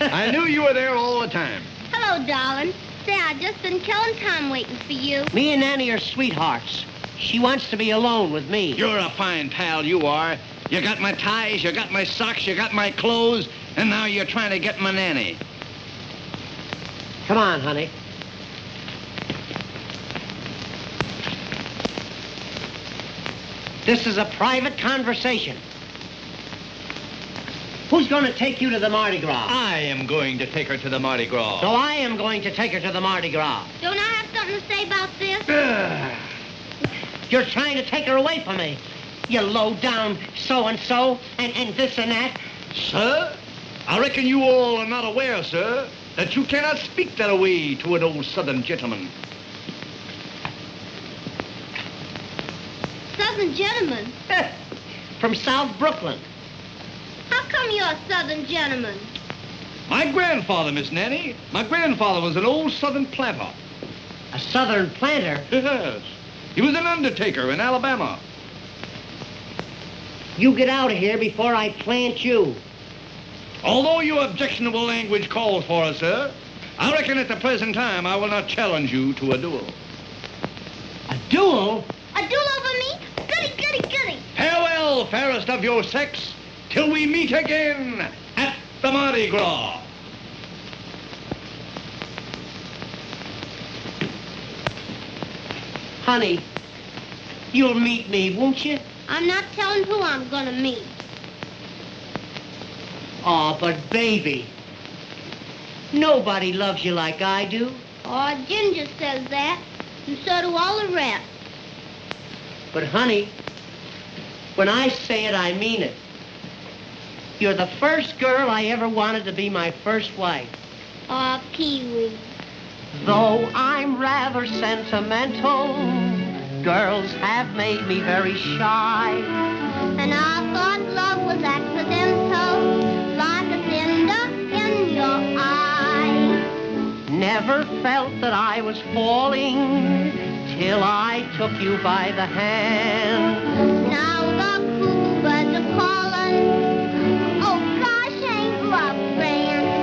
I knew you were there all the time. Hello, darling. Say, I just been killing time waiting for you. Me and Nanny are sweethearts. She wants to be alone with me. You're a fine pal, you are. You got my ties, you got my socks, you got my clothes, and now you're trying to get my nanny. Come on, honey. This is a private conversation. Who's going to take you to the Mardi Gras? I am going to take her to the Mardi Gras. So I am going to take her to the Mardi Gras. Don't I have something to say about this? You're trying to take her away from me. You low-down so-and-so and this and that. Sir, I reckon you all are not aware, sir, that you cannot speak that way to an old Southern gentleman. Southern gentleman? From South Brooklyn. How come you're a Southern gentleman? My grandfather, Miss Nanny. My grandfather was an old Southern planter. A Southern planter? Yes. He was an undertaker in Alabama. You get out of here before I plant you. Although your objectionable language calls for it, sir, I reckon at the present time I will not challenge you to a duel. A duel? A duel over me? Goody, goody, goody. Farewell, fairest of your sex, till we meet again at the Mardi Gras. Honey, you'll meet me, won't you? I'm not telling who I'm gonna meet. Oh, but baby, nobody loves you like I do. Oh, Ginger says that, and so do all the rest. But honey, when I say it, I mean it. You're the first girl I ever wanted to be my first wife. Oh, Pee-wee. Though I'm rather sentimental, girls have made me very shy. And I thought love was accidental, like a cinder in your eye. Never felt that I was falling till I took you by the hand. Now the cuckoo birds are calling. Oh, gosh, ain't love grand?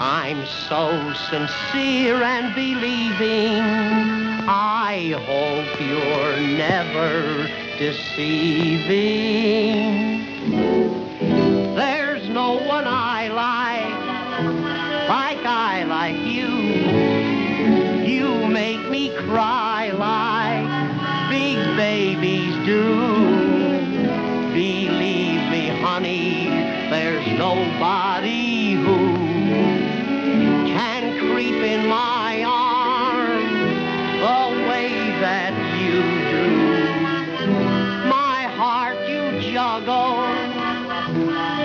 I'm so sincere and believing. I hope you're never deceiving. There's no one I like you. You make me cry like big babies do. Believe me, honey, there's nobody who can creep in my arms the way that you do. My heart you juggle,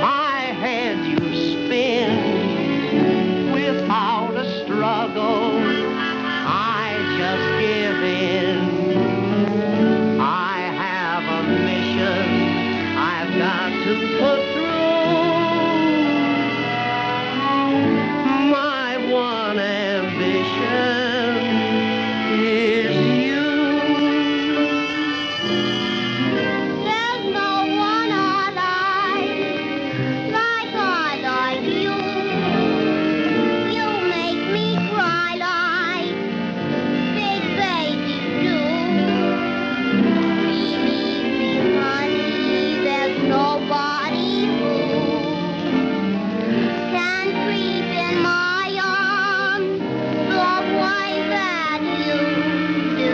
my head you spin. Without a struggle, I just give in. I have a mission I've got to put through. My one ambition is you. There's no one I like you. You make me cry like big babies do. Believe me, honey, there's nobody who can creep in my arms the way that you do.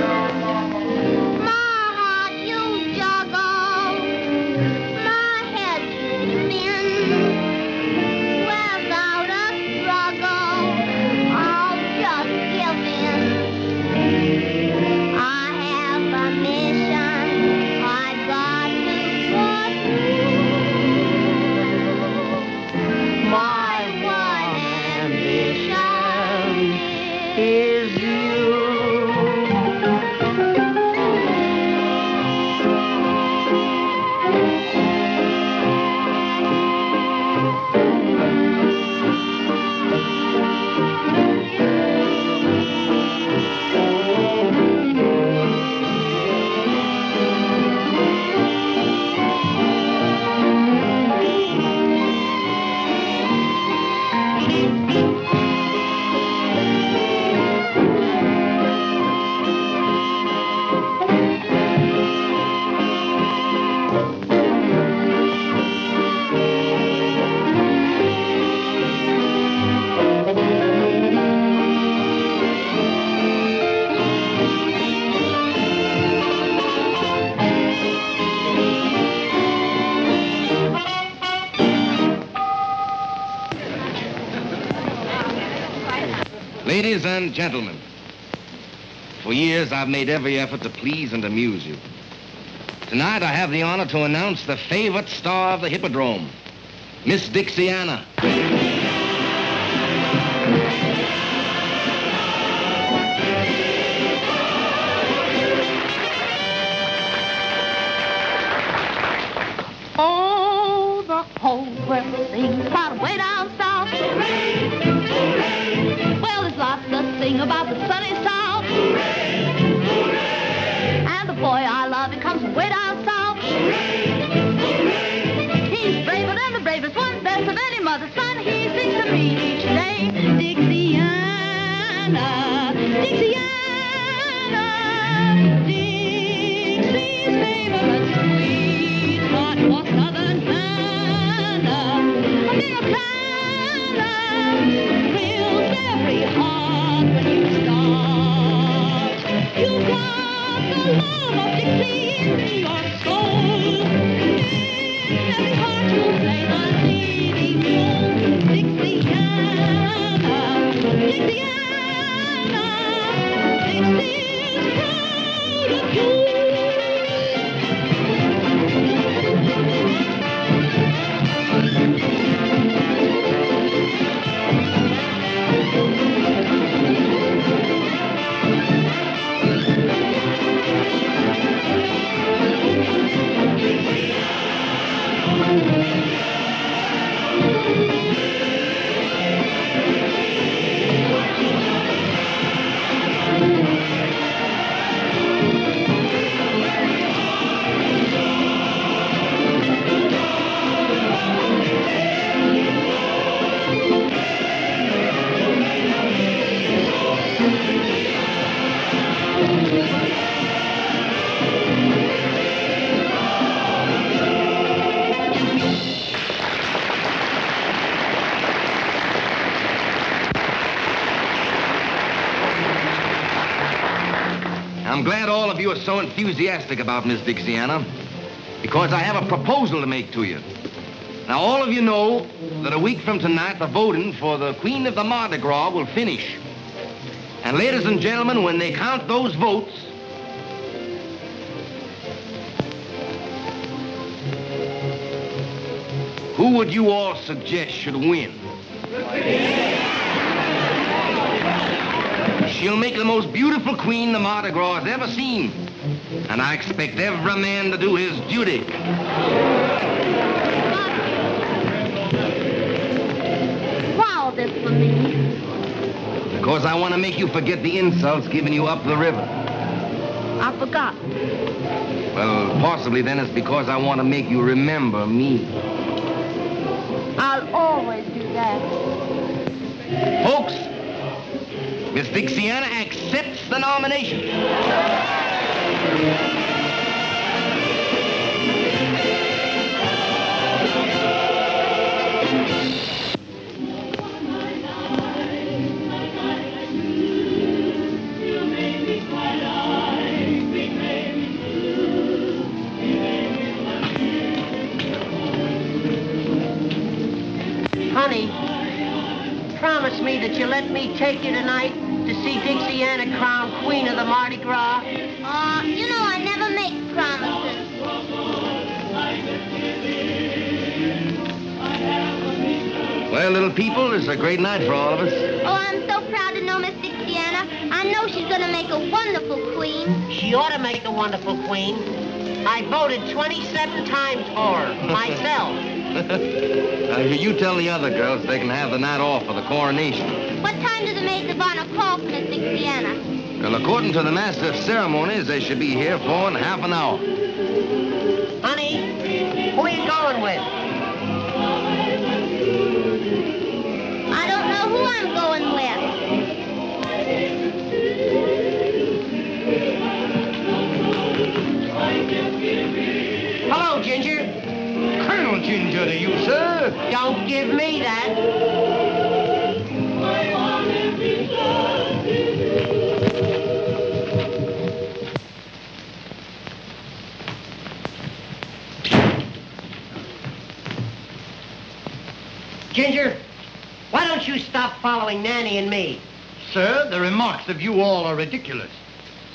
My heart you juggle, my head you spin. Without a struggle, I'll just give in. I have a mission I've got to pursue. My one ambition is you. Ladies and gentlemen, for years I've made every effort to please and amuse you. Tonight I have the honor to announce the favorite star of the Hippodrome, Miss Dixiana. Oh, the whole world sings about way down south. Hooray, hooray. Well, there's lots to sing about the sunny south. Hooray, hooray. And the boy I love, he comes from way down south. Hooray, hooray. He's braver than the bravest one, best of any mother's son. He sings to me each day, Dixiana, Dixiana, Dixie's favorite sweetheart was Southern Hannah. A Americana thrills every heart when you start. You've got the love of Dixie in your soul. In every part you play the leading role. Dixiana, Dixiana, Dixie's proud of you. I'm glad all of you are so enthusiastic about Miss Dixiana, because I have a proposal to make to you. Now, all of you know that a week from tonight, the voting for the Queen of the Mardi Gras will finish. And ladies and gentlemen, when they count those votes, who would you all suggest should win? She'll make the most beautiful queen the Mardi Gras has ever seen. And I expect every man to do his duty. Why all this for me? Because I want to make you forget the insults given you up the river. I forgot. Well, possibly then it's because I want to make you remember me. I'll always do that. Folks, Miss Dixiana accepts the nomination. Honey, promise me that you'll let me take you tonight to see Dixiana crowned Queen of the Mardi Gras. You know I never make promises. Well, little people, it's a great night for all of us. Oh, I'm so proud to know Miss Dixiana. I know she's going to make a wonderful queen. She ought to make a wonderful queen. I voted 27 times for her, myself. You tell the other girls they can have the night off for the coronation. What time do the maids of honor call for Miss Dixiana? Well, according to the master of ceremonies, they should be here for in half an hour. Honey, who are you going with? I don't know who I'm going with. Hello, Ginger. Colonel Ginger to you, sir. Don't give me that. Ginger, why don't you stop following Nanny and me? sir, the remarks of you all are ridiculous.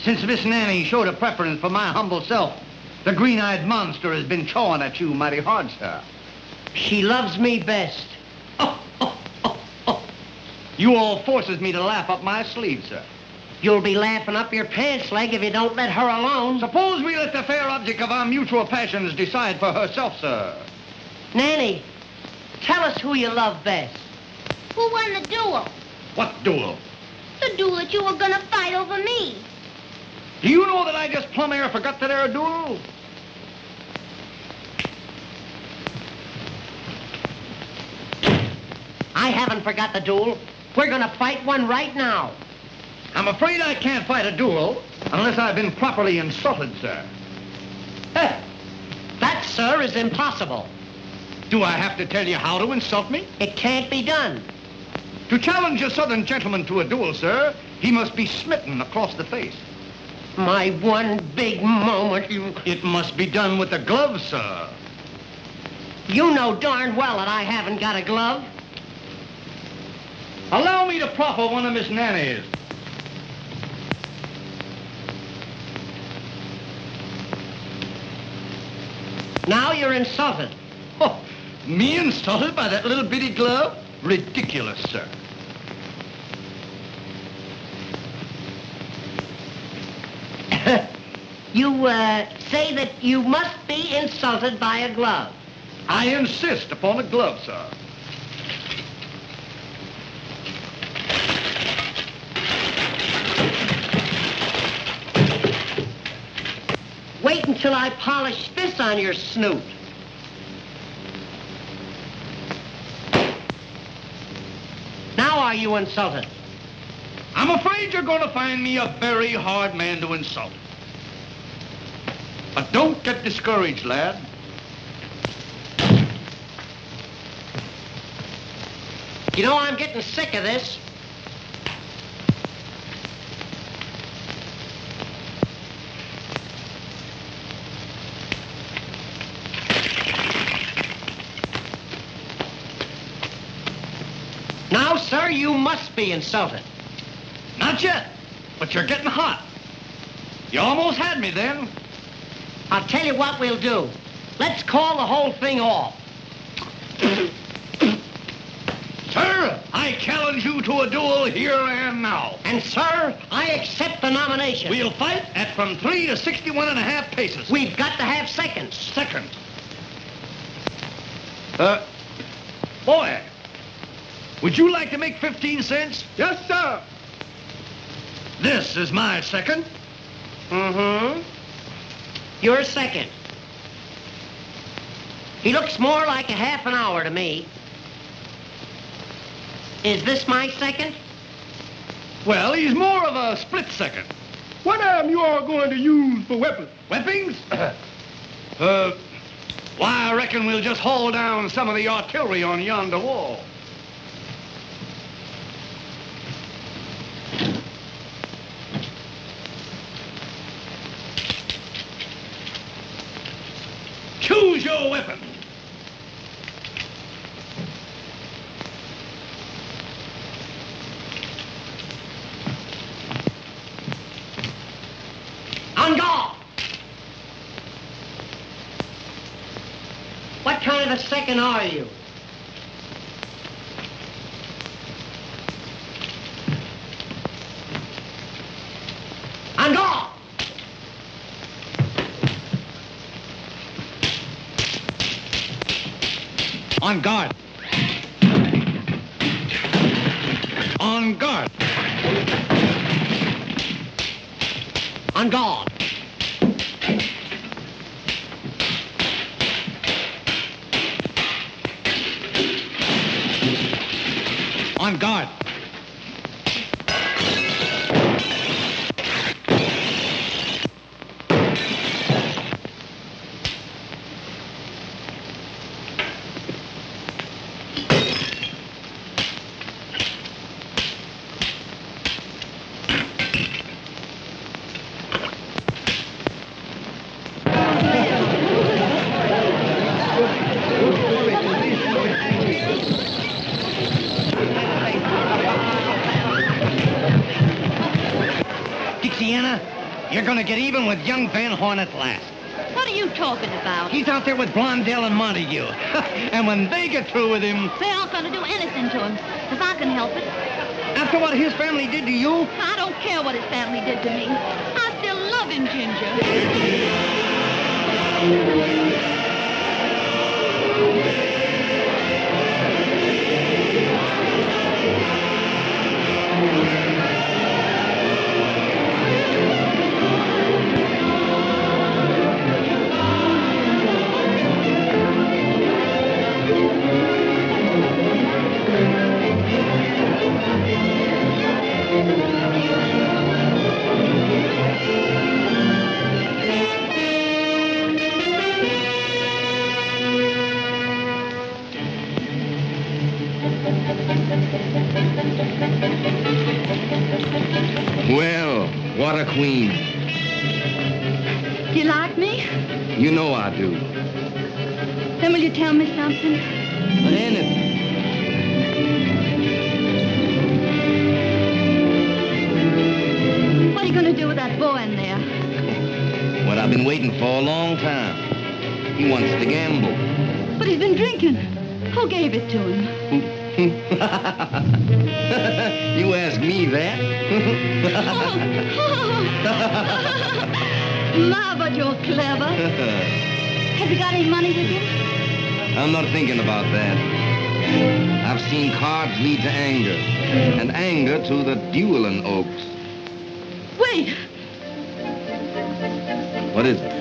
Since Miss Nanny showed a preference for my humble self, the green-eyed monster has been chawing at you mighty hard, sir. She loves me best. You all forces me to laugh up my sleeve, sir. You'll be laughing up your pants leg if you don't let her alone. Suppose we let the fair object of our mutual passions decide for herself, sir. Nanny, tell us who you love best. Who won the duel? What duel? The duel that you were gonna fight over me. Do you know that I just plumb air forgot that there a duel? I haven't forgot the duel. We're gonna fight one right now. I'm afraid I can't fight a duel unless I've been properly insulted, sir. That, sir, is impossible. Do I have to tell you how to insult me? It can't be done. To challenge a southern gentleman to a duel, sir, he must be smitten across the face. My one big moment, you... It must be done with a glove, sir. You know darn well that I haven't got a glove. Allow me to proffer one of Miss Nanny's. Now you're insulted. Oh, me insulted by that little bitty glove? Ridiculous, sir. You say that you must be insulted by a glove. I insist upon a glove, sir. Wait until I polish this on your snoot. Now are you insulted? I'm afraid you're going to find me a very hard man to insult. But don't get discouraged, lad. You know, I'm getting sick of this. Now, sir, you must be insulted. Not yet, but you're getting hot. You almost had me then. I'll tell you what we'll do. Let's call the whole thing off. Sir, I challenge you to a duel here and now. And, sir, I accept the nomination. We'll fight at from 3 to 61.5 paces. We've got to have seconds. Seconds. Boy, would you like to make 15 cents? Yes, sir. This is my second. Mm-hmm. You're second. He looks more like a half an hour to me. Is this my second? Well, he's more of a split second. What am you all going to use for weapons? Weapons? Why, I reckon we'll just haul down some of the artillery on yonder wall. Choose your weapon. On guard! What kind of a second are you? On guard! On guard. On guard. On guard. On guard. Dixiana. You're going to get even with young Van Horn at last. What are you talking about? He's out there with Blondell and Montague. And when they get through with him... They aren't going to do anything to him, if I can help it. After what his family did to you? I don't care what his family did to me. I still love him, Ginger. Well, what a queen. Do you like me? You know I do. Then will you tell me something? Anything. What are you going to do with that boy in there? What I've been waiting for a long time. He wants to gamble. But he's been drinking. Who gave it to him? You ask me that? My, but you're clever. Have you got any money with you? I'm not thinking about that. I've seen cards lead to anger, and anger to the dueling oaks. Wait. What is it?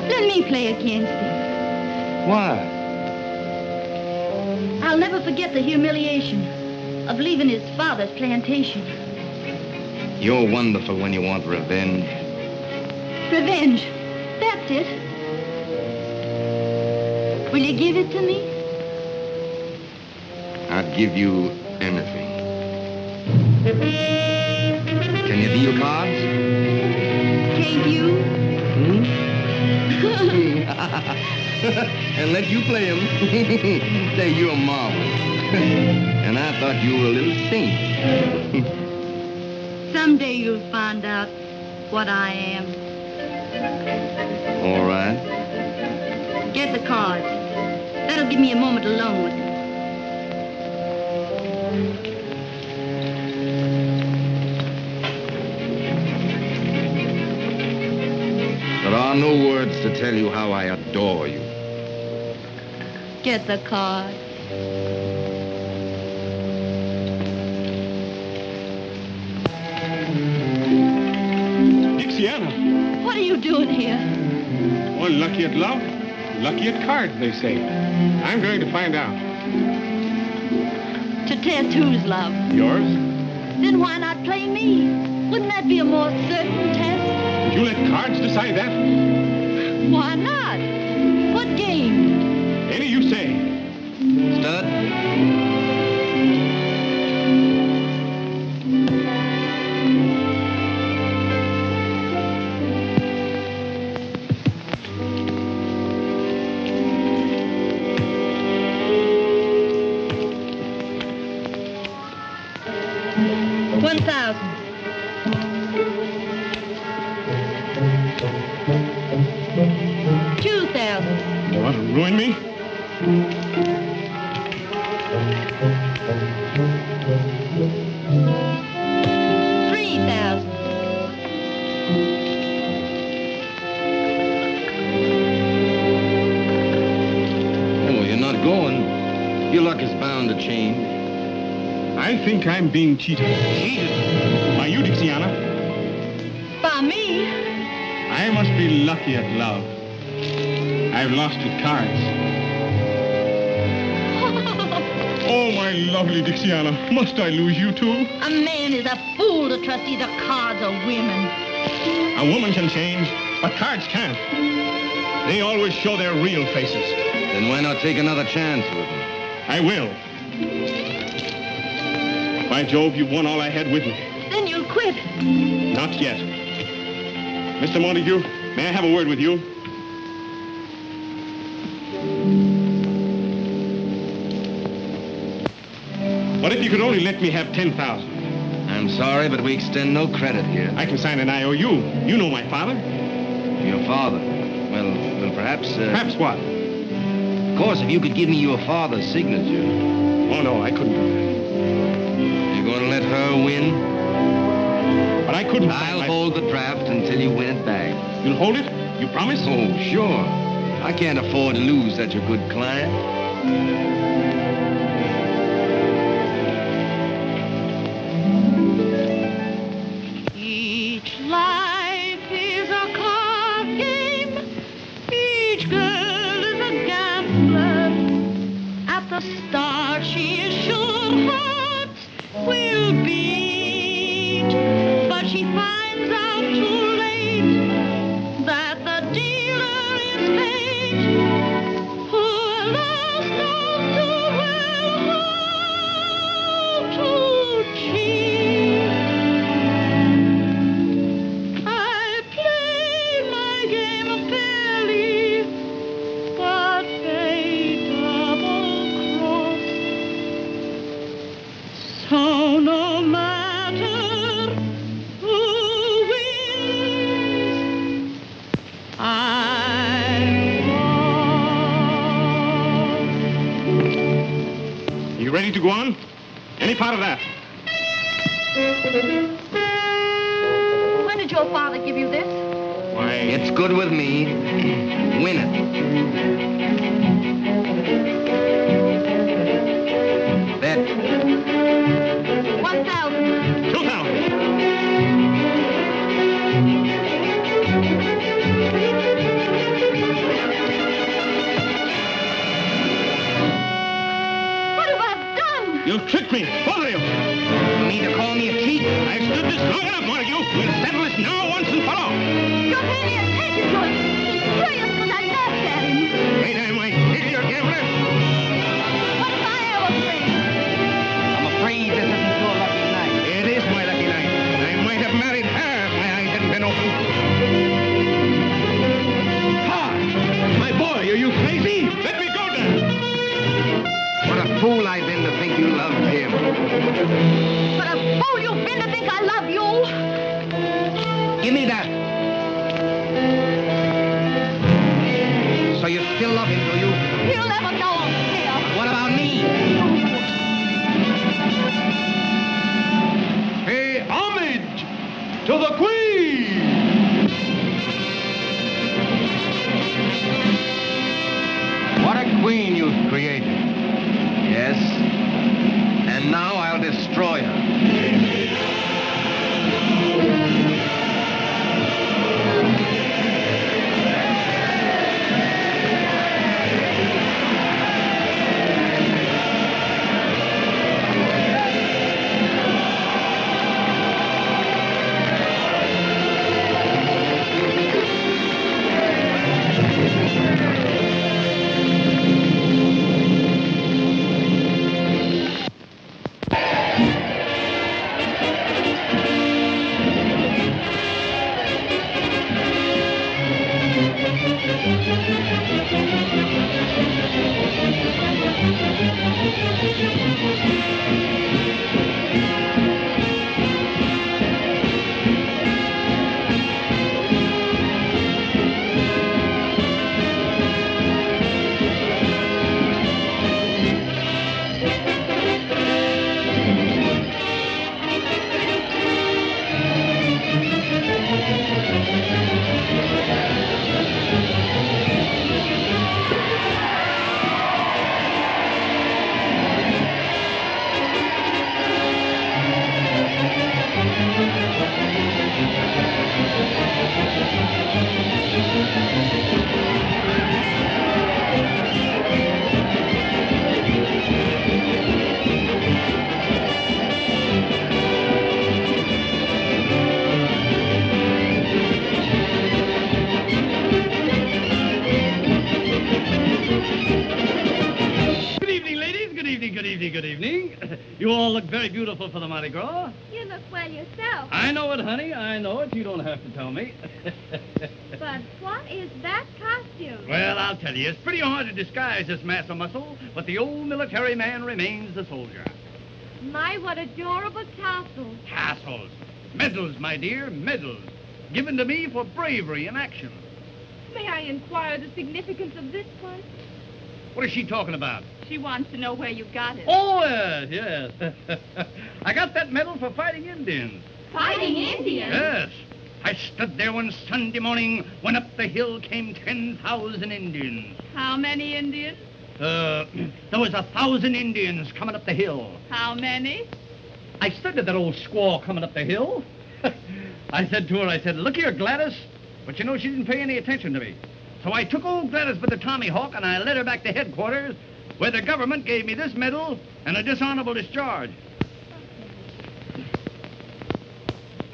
Let me play against him. Why? I'll never forget the humiliation of leaving his father's plantation. You're wonderful when you want revenge. Revenge. That's it. Will you give it to me? I'd give you anything. Can you deal cards? Can't you? And let you play him. Say you're a marvel. And I thought you were a little saint. Someday you'll find out what I am. All right. Get the cards. That'll give me a moment alone with him. There are no words to tell you how I adore you. Get the cards. Dixiana. What are you doing here? One lucky at love, lucky at cards, they say. I'm going to find out. To test whose love? Yours? Then why not play me? Wouldn't that be a more certain test? Would you let cards decide that? Why not? What game? Any you say. Stud? $1,000. $2,000. You want to ruin me? $3,000. Oh, you're not going. Your luck is bound to change. I think I'm being cheated. Cheated? By you, Dixiana. By me? I must be lucky at love. I've lost at cards. Oh, my lovely Dixiana, must I lose you too? A man is a fool to trust either cards or women. A woman can change, but cards can't. They always show their real faces. Then why not take another chance with them? I will. By Jove, you've won all I had with me. Then you'll quit. Not yet. Mr. Montague, may I have a word with you? What if you could only let me have $10,000? I'm I'm sorry, but we extend no credit here. I can sign an IOU. You know my father. Your father? Well, perhaps... Perhaps what? Of course, if you could give me your father's signature. Oh, no, I couldn't do that. You're going to let her win? But I couldn't... I'll hold the draft until you win it back. You'll hold it? You promise? Oh, sure. I can't afford to lose such a good client. Each life is a card game. Each girl is a gambler. At the start, she is sure hearts will beat. But she finds out too late that the dealer is fate. Who alas knows too well how to cheat. I played my game fairly, but fate double-crossed. So no matter who wins, I You ready to go on? Any part of that? When did your father give you this? Why... It's good with me. Win it. Bet. 1,000. 2,000. What have I done? You tricked me, both of you. You mean to call me a cheat? I've stood this long enough, Montague. We'll settle this now once and for all. Your hand is taken to him. He's furious because I laughed at him. Ain't I my idiot gambler? What if I ever fail? I'm afraid this isn't your lucky night. It is my lucky night. I might have married her if my eyes hadn't been open. Ha! My boy, are you crazy? Let me go now. What a fool I've been to think you loved him. But a fool you've been to think I love you. Give me that. So you still love him, do you? He'll never know I'm here. What about me? Pay homage to the Queen! What a queen you've created. Yes. And now I'll destroy her. Good evening. You all look very beautiful for the Mardi Gras. You look well yourself. I know it, honey. I know it. You don't have to tell me. But what is that costume? Well, I'll tell you. It's pretty hard to disguise this mass of muscle, but the old military man remains the soldier. My, what adorable tassels. Tassels. Medals, my dear, medals. Given to me for bravery in action. May I inquire the significance of this one? What is she talking about? She wants to know where you got it. Oh, yes. I got that medal for fighting Indians. Fighting Indians? Yes. I stood there one Sunday morning when up the hill came 10,000 Indians. How many Indians? There was 1,000 Indians coming up the hill. How many? I stood to that old squaw coming up the hill. I said to her, look here, Gladys. But you know, she didn't pay any attention to me. So I took old Gladys by the Tommy Hawk and I led her back to headquarters where the government gave me this medal and a dishonorable discharge.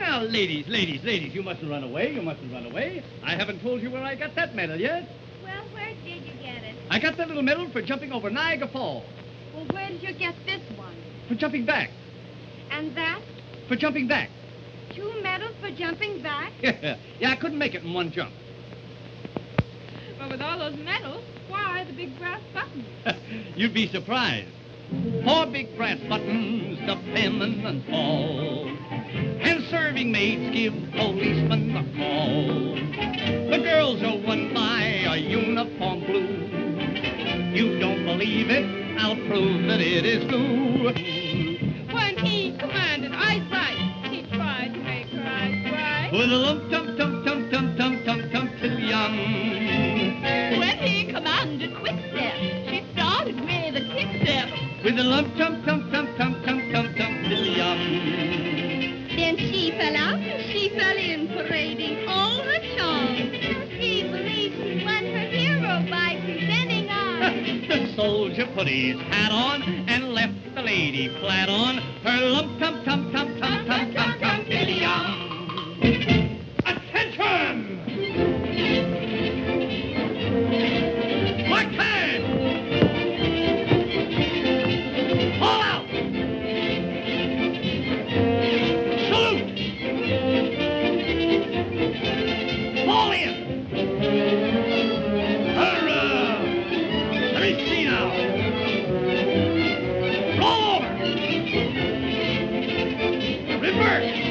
Now, ladies, you mustn't run away. You mustn't run away. I haven't told you where I got that medal yet. Well, where did you get it? I got that little medal for jumping over Niagara Falls. Well, where did you get this one? For jumping back. And that? For jumping back. 2 medals for jumping back? Yeah, I couldn't make it in one jump. Well, with all those medals, why the big brass buttons? You'd be surprised. 4 big brass buttons, the penman and all. And serving maids give policemen a call. The girls are won by a uniform blue. You don't believe it? I'll prove that it is blue. When he commanded eyesight, he tried to make her eyes bright. With a lump tum tum tum tum tum tum tum till young. When he commanded quick step, she started with a kick step. With a lump tum tum tum tum tum tum tum till young. Then she fell out and she fell in, parading all her charms. He believes he won her hero by presenting arms. The soldier put his hat on and left the lady flat on her lump tum tum tum tum tum tum tum till young. Attention! Mark time! All out! Salute! Fall in! Hurrah! Let me see now. Roll over! Reverse!